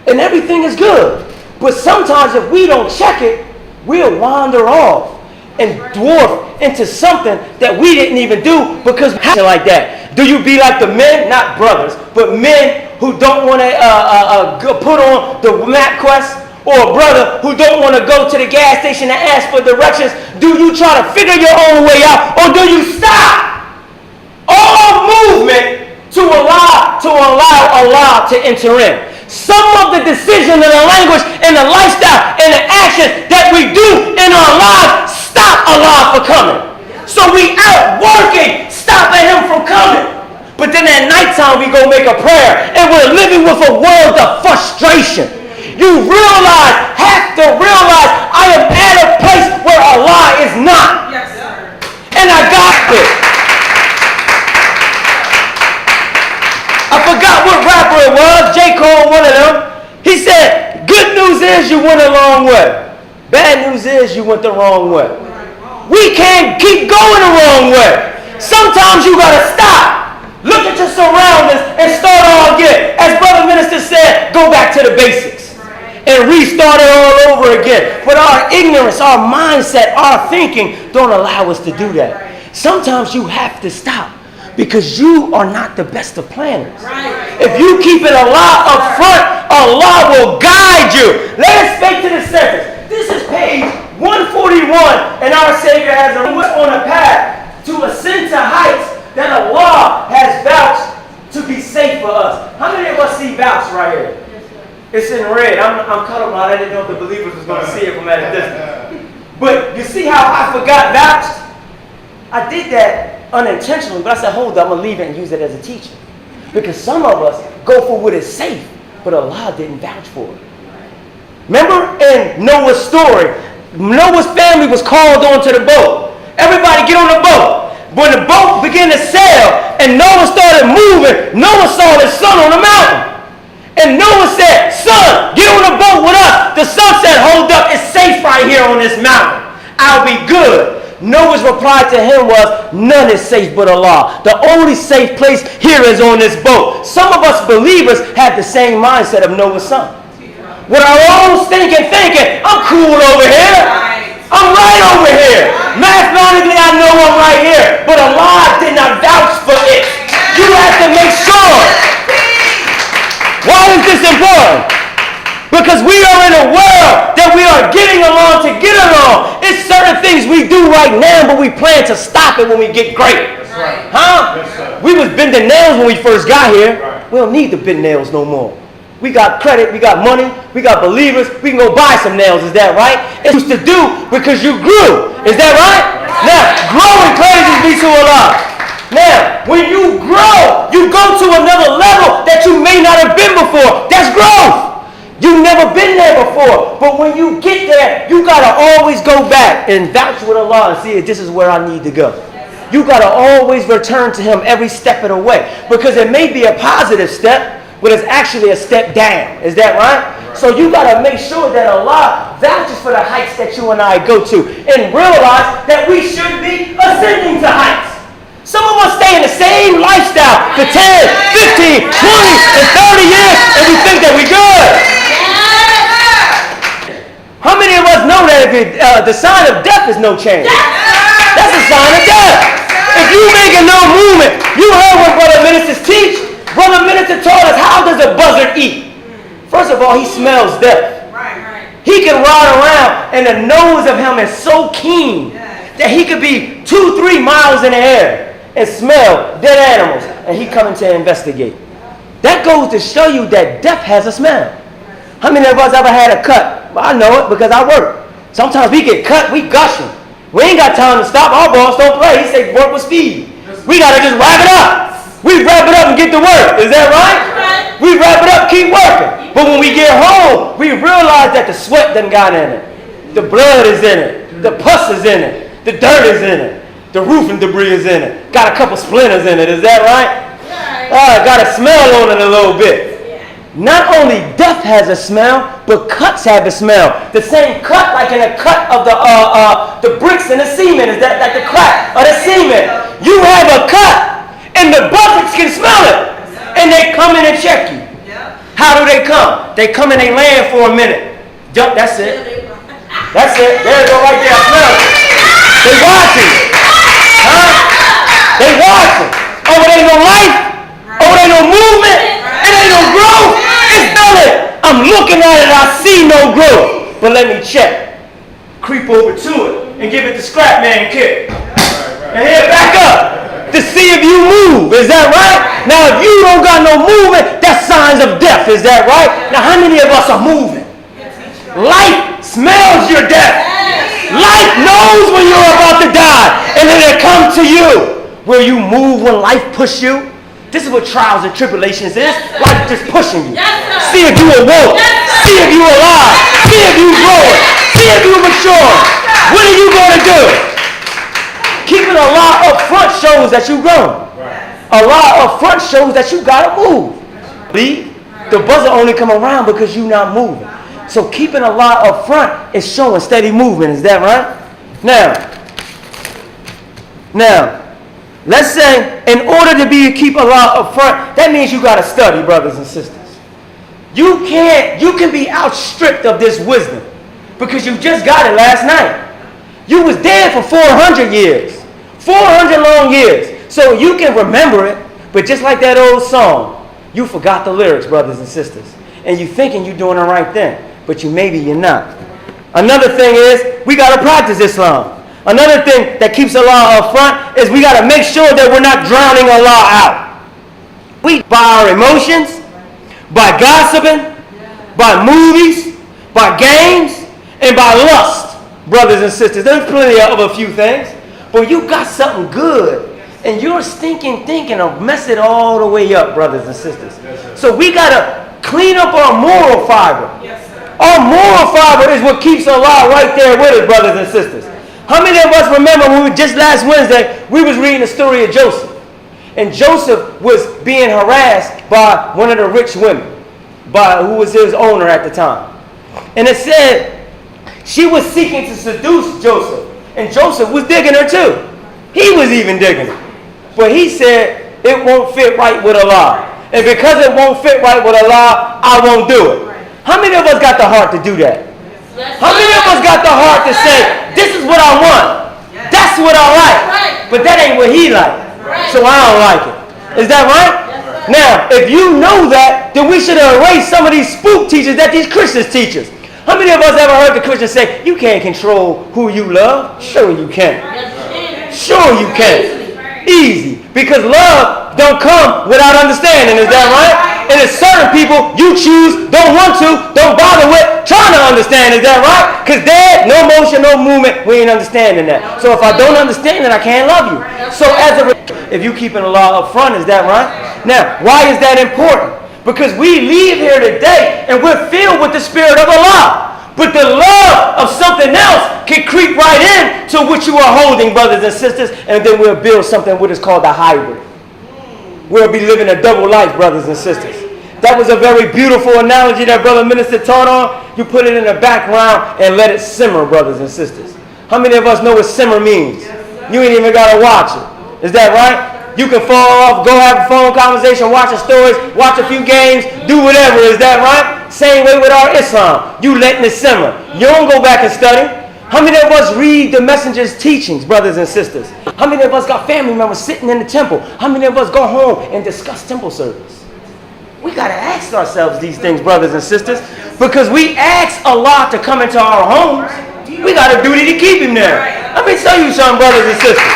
And everything is good. But sometimes if we don't check it, we'll wander off and dwarf into something that we didn't even do because like that. Do you be like the men, not brothers, but men who don't want to put on the MapQuest, or a brother who don't want to go to the gas station and ask for directions? Do you try to figure your own way out, or do you stop all movement to allow Allah to enter in? Some of the decision and the language and the lifestyle and the action that we do in our lives stop Allah from coming. So we out working, stopping him from coming. But then at nighttime we go make a prayer and we're living with a world of frustration. You have to realize I am at a place where Allah is not. Yes, sir. And I got this. I forgot what rapper it was, J. Cole, one of them. He said, good news is you went a long way. Bad news is you went the wrong way. We can't keep going the wrong way. Sometimes you gotta stop. Look at your surroundings and start all again. As Brother Minister said, go back to the basics and restart it all over again. But our ignorance, our mindset, our thinking don't allow us to do that. Sometimes you have to stop because you are not the best of planners. If you keep it Allah up front, Allah will guide you. Let us speak to the sentence. This is page 141, and our Savior has us on a path to ascend to heights that Allah has vouched to be safe for us. How many of us see vouch right here? It's in red. I'm colorblind. I didn't know if the believers was going to see it from at a distance. But you see how I forgot vouched? I did that unintentionally, but I said, hold up, I'm going to leave it and use it as a teacher. Because some of us go for what is safe, but Allah didn't vouch for it. Remember in Noah's story, Noah's family was called onto the boat. Everybody get on the boat. When the boat began to sail and Noah started moving, Noah saw his son on the mountain. And Noah said, son, get on the boat with us. The son said, hold up, it's safe right here on this mountain. I'll be good. Noah's reply to him was, none is safe but Allah. The only safe place here is on this boat. Some of us believers have the same mindset of Noah's son. With our own thinking, I'm cool over here. I'm right over here. Mathematically, I know I'm right here. But Allah did not vouch for it. You have to make sure. Why is this important? Because we are in a world that we are getting along to get along. It's certain things we do right now, but we plan to stop it when we get great. Right. Huh? Yes, we was bending nails when we first got here. Right. We don't need to bend nails no more. We got credit, we got money, we got believers, we can go buy some nails, is that right? It's used to do because you grew, is that right? Now, growing praises be to Allah. Now, when you grow, you go to another level that you may not have been before. That's growth. You've never been there before. But when you get there, you got to always go back and vouch with Allah and see if this is where I need to go. You got to always return to Him every step of the way. Because it may be a positive step, but it's actually a step down. Is that right? So you got to make sure that Allah vouches for the heights that you and I go to. And realize that we should be ascending to heights. Some of us stay in the same lifestyle for 10, 15, 20, and 30 years, and we think that we're good. How many of us know that the sign of death is no change? That's a sign of death. If you making no movement, you heard what Brother Minister teach. Brother Minister taught us, how does a buzzard eat? First of all, he smells death. He can ride around, and the nose of him is so keen that he could be 2-3 miles in the air and smell dead animals, and he coming to investigate. That goes to show you that death has a smell. How many of us ever had a cut? Well, I know it because I work. Sometimes we get cut, we gushing. We ain't got time to stop. Our boss don't play. He say work with speed. We got to just wrap it up. We wrap it up and get to work. Is that right? We wrap it up, keep working. But when we get home, we realize that the sweat done got in it. The blood is in it. The pus is in it. The dirt is in it. The roofing debris is in it. Got a couple splinters in it. Is that right? Got a smell on it a little bit. Not only death has a smell, but cuts have a smell. The same cut, like in a cut of the bricks in the cement, is that like the crack of the cement. You have a cut, and the buzzards can smell it, and they come in and check you. How do they come? They come and they land for a minute. That's it. That's it. There you go, right there. I smell it. They watching. Huh? They watching. Oh, it ain't no life. Oh, it ain't no movement. It ain't no growth. It's nothing. I'm looking at it. I see no growth. But let me check. Creep over to it and give it the scrap man kick. And head back up to see if you move. Is that right? Now, if you don't got no movement, that's signs of death. Is that right? Now, how many of us are moving? Life smells your death. Life knows when you're about to die, and then it comes to you. Will you move when life pushes you? This is what trials and tribulations is. Life just pushing you. See if you awoke. See if you alive. See if you growing. See if you maturing. What are you going to do? Keeping Allah up front shows that you grown. Allah up front shows that you got to move. The buzzer only come around because you not moving. So keeping Allah up front is showing steady movement. Is that right? Now, let's say in order to keep Allah up front, that means you got to study, brothers and sisters. You can be outstripped of this wisdom because you just got it last night. You was dead for 400 years. 400 long years. So you can remember it, but just like that old song, you forgot the lyrics, brothers and sisters. And you thinking you're doing the right thing, but maybe you're not. Another thing is, we got to practice Islam. Another thing that keeps Allah up front is we got to make sure that we're not drowning Allah out. By our emotions, by gossiping, by movies, by games, and by lust, brothers and sisters. There's plenty of a few things. But you got something good, and you're stinking thinking of mess it all the way up, brothers and sisters. So we got to clean up our moral fiber. Our moral fiber is what keeps Allah right there with us, brothers and sisters. How many of us remember when just last Wednesday, we was reading the story of Joseph. And Joseph was being harassed by one of the rich women, who was his owner at the time. And it said she was seeking to seduce Joseph. And Joseph was digging her too. He was even digging her. But he said, it won't fit right with Allah. And because it won't fit right with Allah, I won't do it. How many of us got the heart to do that? How many of us got the heart to say, this is what I want. That's what I like. But that ain't what he like. So I don't like it. Is that right? Now, if you know that, then we should erase some of these spook teachers that these Christians teach us. How many of us ever heard the Christians say, you can't control who you love? Sure you can. Sure you can. Easy. Because love don't come without understanding. Is that right? And there's certain people you choose, don't want to, don't bother with, trying to understand. Is that right? Because there, no motion, no movement, we ain't understanding that. So if I don't understand it, I can't love you. So if you keeping Allah up front, is that right? Now, why is that important? Because we leave here today and we're filled with the Spirit of Allah. But the love of something else can creep right in to what you are holding, brothers and sisters, and then we'll build something what is called a hybrid. We'll be living a double life, brothers and sisters. That was a very beautiful analogy that Brother Minister taught on. You put it in the background and let it simmer, brothers and sisters. How many of us know what simmer means? You ain't even got to watch it. Is that right? You can fall off, go have a phone conversation, watch the stories, watch a few games, do whatever. Is that right? Same way with our Islam. You letting it simmer. You don't go back and study. How many of us read the messenger's teachings, brothers and sisters? How many of us got family members sitting in the temple? How many of us go home and discuss temple service? We got to ask ourselves these things, brothers and sisters, because we ask Allah to come into our homes. We got a duty to keep him there. Let me tell you something, brothers and sisters.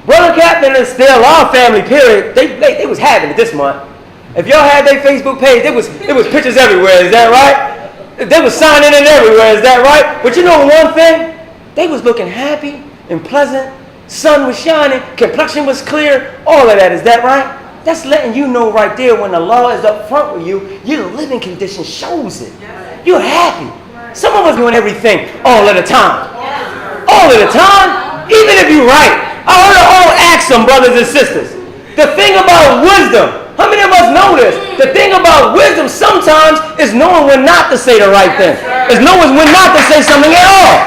Brother Captain and still our family, period, they was having it this month. If y'all had their Facebook page, it was pictures everywhere, is that right? They was signing in everywhere, is that right? But you know one thing? They was looking happy and pleasant. Sun was shining, complexion was clear, all of that, is that right? That's letting you know right there when Allah is up front with you, your living condition shows it. You're happy. Some of us doing everything all of the time. All of the time, even if you're right. I heard an old axiom, brothers and sisters. The thing about wisdom, how many of us know this? The thing about wisdom sometimes is knowing when not to say the right thing. Is knowing when not to say something at all.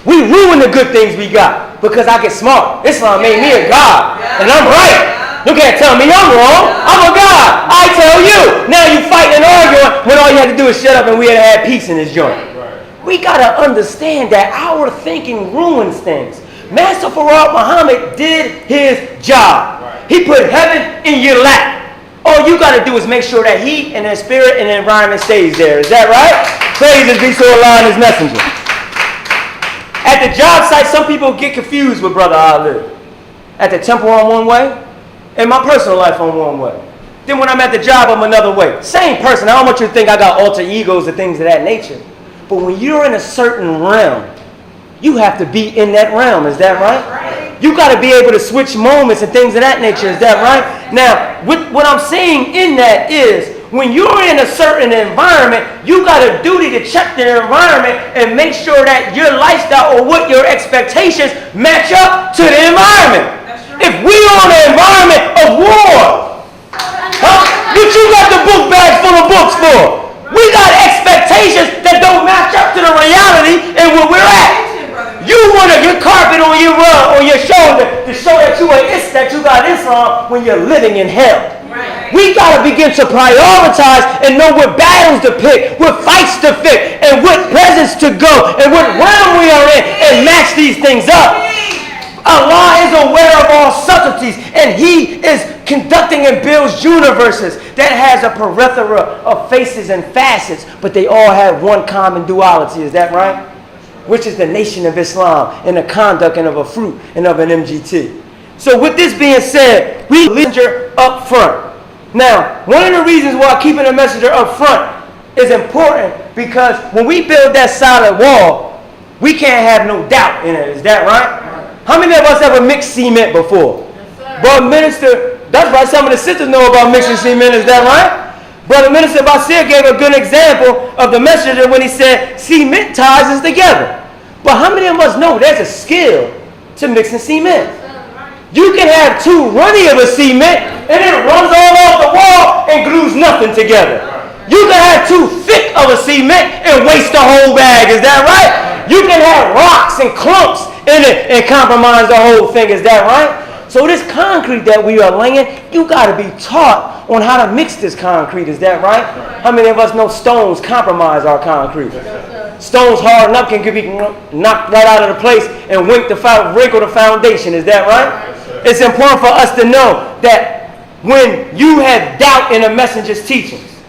We ruin the good things we got because I get smart. Islam made me a God, and I'm right. You can't tell me I'm wrong. I'm a God. I tell you. Now you fighting and arguing when all you had to do is shut up and we had had peace in this joint. We got to understand that our thinking ruins things. Master Farad Muhammad did his job. He put heaven in your lap. All you got to do is make sure that he and his spirit and the environment stays there. Is that right? Praises be to Allah and his messenger. At the job site, some people get confused with Brother Ali. At the temple, I'm one way. In my personal life, I'm one way. Then when I'm at the job, I'm another way. Same person. I don't want you to think I got alter egos and things of that nature. But when you're in a certain realm, you have to be in that realm. Is that right? You got to be able to switch moments and things of that nature. Is that right? Now, what I'm saying in that is, when you're in a certain environment, you got a duty to check the environment and make sure that your lifestyle or what your expectations match up to the environment. If we're on an environment of war, what you got the book bag full of books for? We got expectations that don't match up to the reality and where we're at. You want your carpet on your rug, on your shoulder to show that you got Islam when you're living in hell. We got to begin to prioritize and know what battles to pick, what fights to pick, and what presents to go, and what realm we are in, and match these things up. Allah is aware of all subtleties, and He is conducting and builds universes that has a plethora of faces and facets, but they all have one common duality. Is that right? Which is the nation of Islam and the conduct and of a fruit and of an MGT. So with this being said, we messenger up front. Now, one of the reasons why keeping a messenger up front is important because when we build that solid wall, we can't have no doubt in it. Is that right? How many of us ever mixed cement before? Brother Minister, that's why some of the sisters know about mixing cement. Is that right? Brother Minister Basir gave a good example of the messenger when he said cement ties us together. But how many of us know there's a skill to mixing cement? You can have too runny of a cement and it runs all off the wall and glues nothing together. You can have too thick of a cement and waste the whole bag. Is that right? You can have rocks and clumps in it and compromise the whole thing. Is that right? So this concrete that we are laying, you got to be taught on how to mix this concrete. Is that right? How many of us know stones compromise our concrete? Stones harden up can be knocked right out of the place and wrinkle the foundation. Is that right? It's important for us to know that when you have doubt in a messenger's teachings,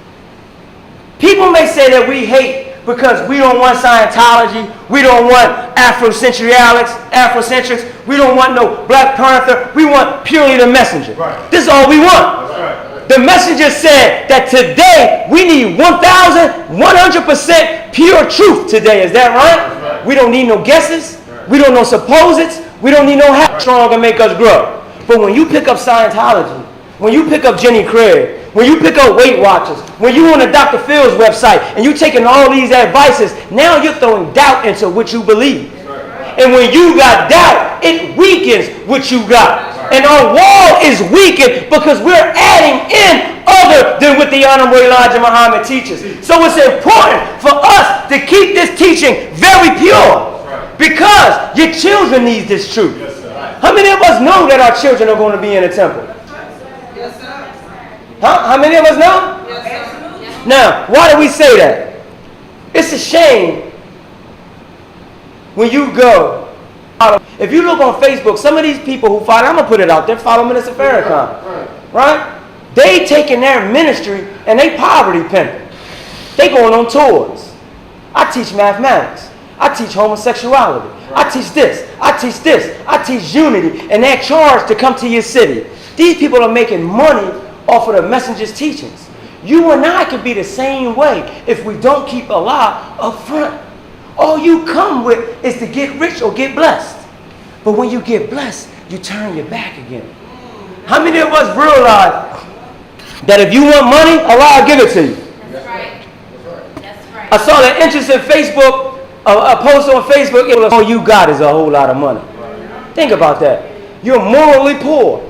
people may say that we hate because we don't want Scientology, we don't want Afrocentrics, we don't want no Black Panther, we want purely the messenger. Right. This is all we want. Right. The messenger said that today we need 1,100% pure truth today. Is that right? We don't need no guesses. We don't know supposits. We don't need no hat strong to make us grow. But when you pick up Scientology, when you pick up Jenny Craig, when you pick up Weight Watchers, when you on a Dr. Phil's website and you taking all these advices, now you're throwing doubt into what you believe. And when you got doubt, it weakens what you got. And our wall is weakened because we're adding in other than what the Honorable Elijah Muhammad teaches. So it's important for us to keep this teaching very pure because your children need this truth. How many of us know that our children are going to be in a temple? Huh? How many of us know? Now, why do we say that? It's a shame when you go. If you look on Facebook, some of these people who follow, I'm going to put it out there, follow Minister Farrakhan. Right? They taking their ministry and they poverty pimping. They going on tours. I teach mathematics. I teach homosexuality. I teach this. I teach this. I teach unity. And they're charged to come to your city. These people are making money off of the messenger's teachings. You and I could be the same way if we don't keep Allah up front. All you come with is to get rich or get blessed. But when you get blessed, you turn your back again. How many of us realize that if you want money, Allah will give it to you? That's right. That's right. I saw that interesting Facebook, a post on Facebook. It was, all you got is a whole lot of money. Think about that. You're morally poor.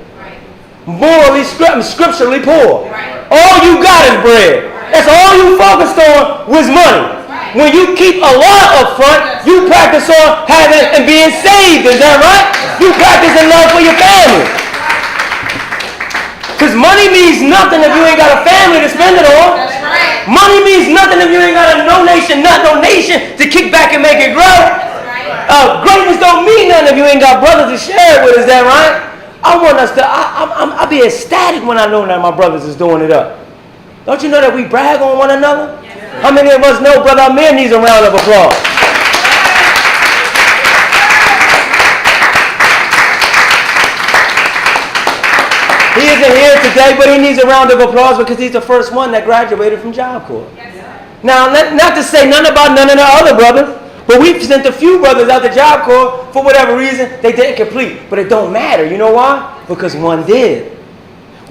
Morally, scripturally poor. All you got is bread. That's all you focused on was money. When you keep Allah up front, you practice on having and being saved. Is that right? You practice in love for your family. Because money means nothing if you ain't got a family to spend it on. Money means nothing if you ain't got a donation to kick back and make it grow. Greatness don't mean nothing if you ain't got brothers to share it with. Is that right? I want us to, I'll be ecstatic when I know that my brothers is doing it up. Don't you know that we brag on one another? How many of us know Brother Amir needs a round of applause? He isn't here today, but he needs a round of applause because he's the first one that graduated from Job Corps. Now, not to say nothing about none of the other brothers, but we've sent a few brothers out to Job Corps for whatever reason they didn't complete. But it don't matter. You know why? Because one did.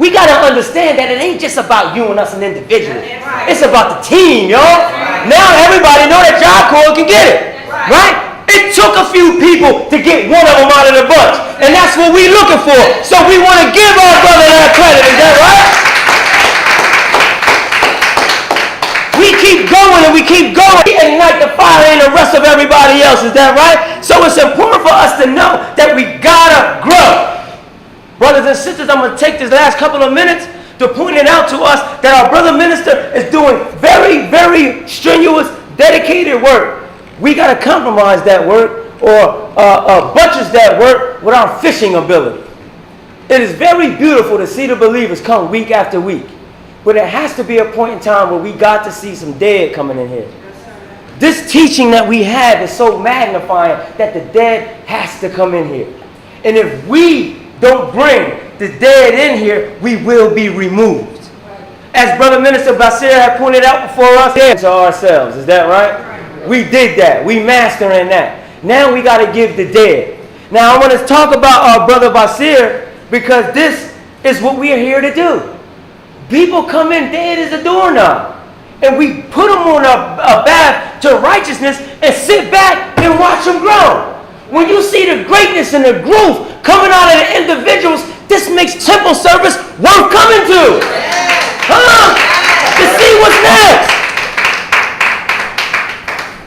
We got to understand that it ain't just about you and us an individual. It's about the team, y'all. Now everybody know that Job Corps can get it. Right? It took a few people to get one of them out of the bunch. And that's what we're looking for. So we want to give our brother that credit. Is that right? We keep going and we keep going. We ignite the fire in the rest of everybody else. Is that right? So it's important for us to know that we got to grow. Brothers and sisters, I'm going to take this last couple of minutes to point it out to us that our brother minister is doing very, very strenuous, dedicated work. We got to compromise that work or buttress that work with our fishing ability. It is very beautiful to see the believers come week after week. But it has to be a point in time where we got to see some dead coming in here. This teaching that we have is so magnifying that the dead has to come in here. And if we don't bring the dead in here, we will be removed. As Brother Minister Basir had pointed out before us, to ourselves. Is that right? We did that. We mastering that. Now we got to give the dead. Now I want to talk about our Brother Basir because this is what we are here to do. People come in dead as a doorknob. And we put them on a path to righteousness and sit back and watch them grow. When you see the greatness and the growth coming out of the individuals, this makes temple service worth coming to. To see what's next.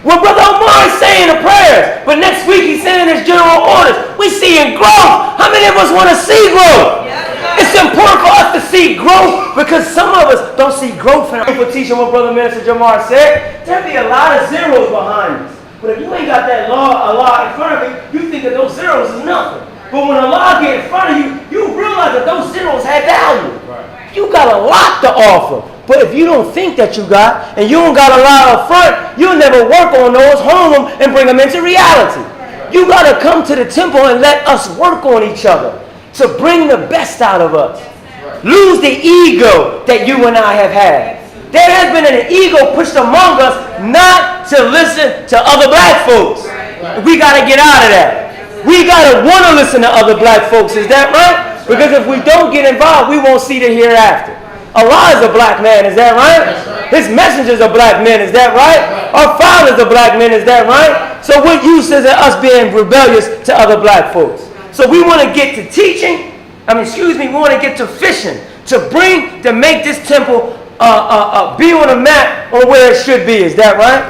When Brother Omar is saying the prayers, but next week he's saying his general orders, we seeing growth. How many of us want to see growth? It's important for us to see growth because some of us don't see growth in our teaching. What Brother Minister Jamar said, there'll be a lot of zeros behind us. But if you ain't got that Allah in front of you, you think that those zeros is nothing. But when Allah get in front of you, you realize that those zeros have value. Right. You got a lot to offer. But if you don't think that you got, and you don't got a lot up front, you'll never work on those, hone them, and bring them into reality. You got to come to the temple and let us work on each other to bring the best out of us. Lose the ego that you and I have had. There has been an ego pushed among us not to listen to other black folks. We got to get out of that. We gotta want to listen to other black folks. Is that right? Because if we don't get involved, we won't see the hereafter. Allah is a black man. Is that right? His messengers are black men. Is that right? Our fathers are black men. Is that right? So what use is it us being rebellious to other black folks? So we want to get to teaching. We want to get to fishing to make this temple be on a map on where it should be. Is that right?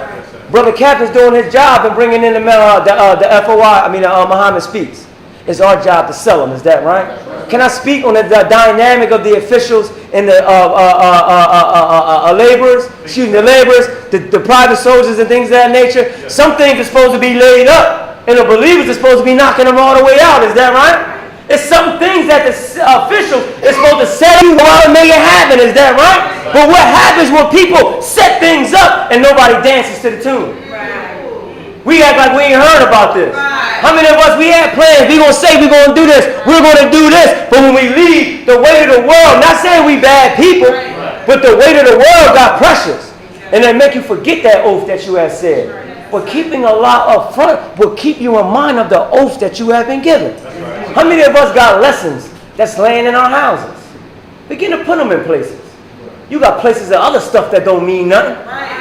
Brother Captain's doing his job and bringing in the FOI. Muhammad Speaks. It's our job to sell them. Is that right? Can I speak on the dynamic of the officials and the laborers? The private soldiers and things of that nature. Some things are supposed to be laid up, and the believers are supposed to be knocking them all the way out. Is that right? It's some things that the officials is supposed to set you while and make it happen. Is that right? But what happens when people set things up and nobody dances to the tune? We act like we ain't heard about this. How many of us, we had plans, we gonna say we gonna do this, we're gonna do this, but when we leave, the weight of the world, not saying we bad people, but the weight of the world got pressures. And they make you forget that oath that you have said. But keeping Allah up front will keep you in mind of the oath that you have been given. How many of us got lessons that's laying in our houses? Begin to put them in places. You got places of other stuff that don't mean nothing.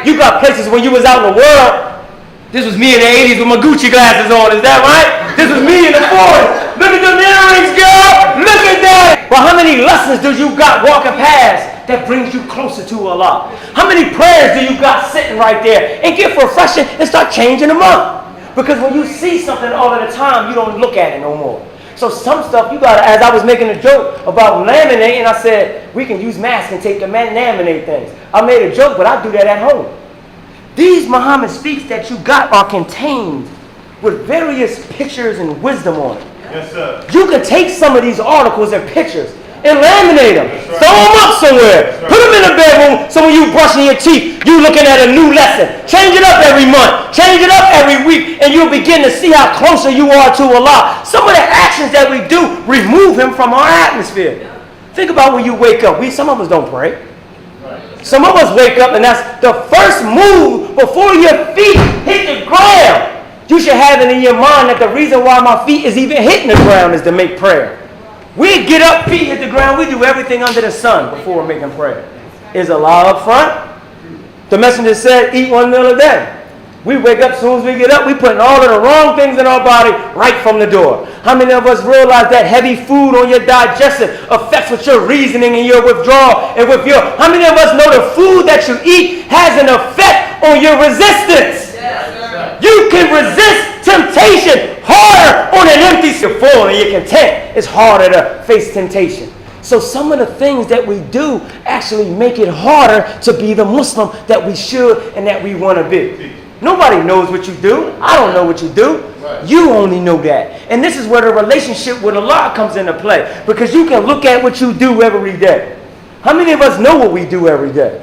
You got places when you was out in the world. This was me in the 80s with my Gucci glasses on, is that right? This was me in the 40s. Look at them earrings, girl! Look at that! But how many lessons do you got walking past that brings you closer to Allah? How many prayers do you got sitting right there? And get refreshing and start changing them up. Because when you see something all of the time, you don't look at it no more. So some stuff you gotta, as I was making a joke about laminating, I said, we can use masking tape to laminate things. I made a joke, but I do that at home. These Muhammad Speaks that you got are contained with various pictures and wisdom on it. Yes, sir. You can take some of these articles and pictures and laminate them. Right. Throw them up somewhere. Right. Put them in the bedroom so when you brushing your teeth, you looking at a new lesson. Change it up every month. Change it up every week. And you'll begin to see how closer you are to Allah. Some of the actions that we do remove Him from our atmosphere. Think about when you wake up. Some of us don't pray. Some of us wake up and that's the first move before your feet hit the ground. You should have it in your mind that the reason why my feet is even hitting the ground is to make prayer. We get up, feet hit the ground, we do everything under the sun before we're making prayer. Is Allah up front? The messenger said, eat one meal a day. We wake up, as soon as we get up, we putting all of the wrong things in our body right from the door. How many of us realize that heavy food on your digestion affects with your reasoning and your withdrawal and with your... How many of us know the food that you eat has an effect on your resistance? Yes, you can resist temptation harder on an empty full and you're content. It's harder to face temptation. So some of the things that we do actually make it harder to be the Muslim that we should and that we want to be. Nobody knows what you do. I don't know what you do. Right. You only know that. And this is where the relationship with Allah comes into play. Because you can look at what you do every day. How many of us know what we do every day?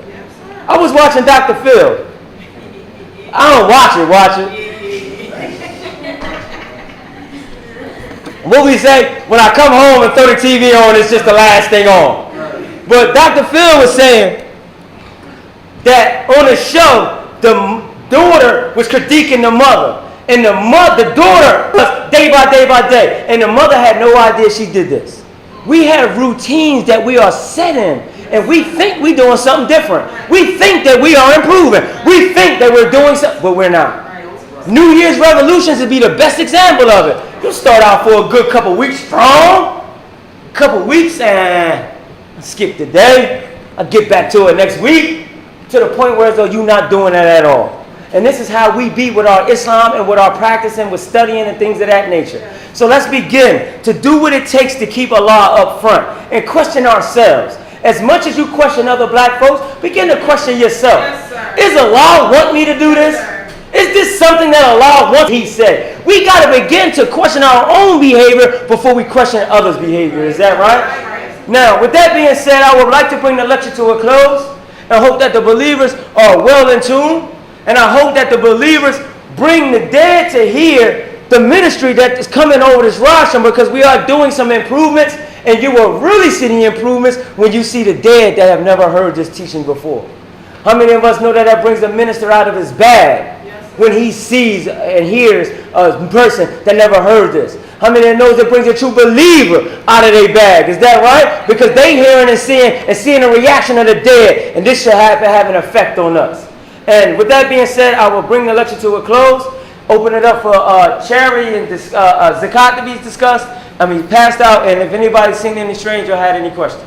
I was watching Dr. Phil. I don't watch it. What we say, when I come home and throw the TV on, it's just the last thing on. But Dr. Phil was saying that on the show, the daughter was critiquing the mother. And the daughter was day by day. And the mother had no idea she did this. We have routines that we are set in. And we think we're doing something different. We think that we are improving. We think that we're doing something, but we're not. New Year's revolutions would be the best example of it. You start out for a good couple weeks strong. Couple weeks and skip the day. I'll get back to it next week. To the point where as though you're not doing that at all. And this is how we be with our Islam and with our practice and with studying and things of that nature. So let's begin to do what it takes to keep Allah up front and question ourselves. As much as you question other black folks, begin to question yourself. Is Allah want me to do this? Is this something that Allah wants? He said. We got to begin to question our own behavior before we question others' behavior. Is that right? Now, with that being said, I would like to bring the lecture to a close and hope that the believers are well in tune. And I hope that the believers bring the dead to hear the ministry that is coming over this rostrum, because we are doing some improvements, and you will really see the improvements when you see the dead that have never heard this teaching before. How many of us know that brings the minister out of his bag? when he sees and hears a person that never heard this? How many knows it brings a true believer out of their bag? Is that right? Because they hearing and seeing the reaction of the dead, and this should have an effect on us. And with that being said, I will bring the lecture to a close. Open it up for charity and zakat to be discussed. Passed out. And if anybody's seen any strange or had any questions.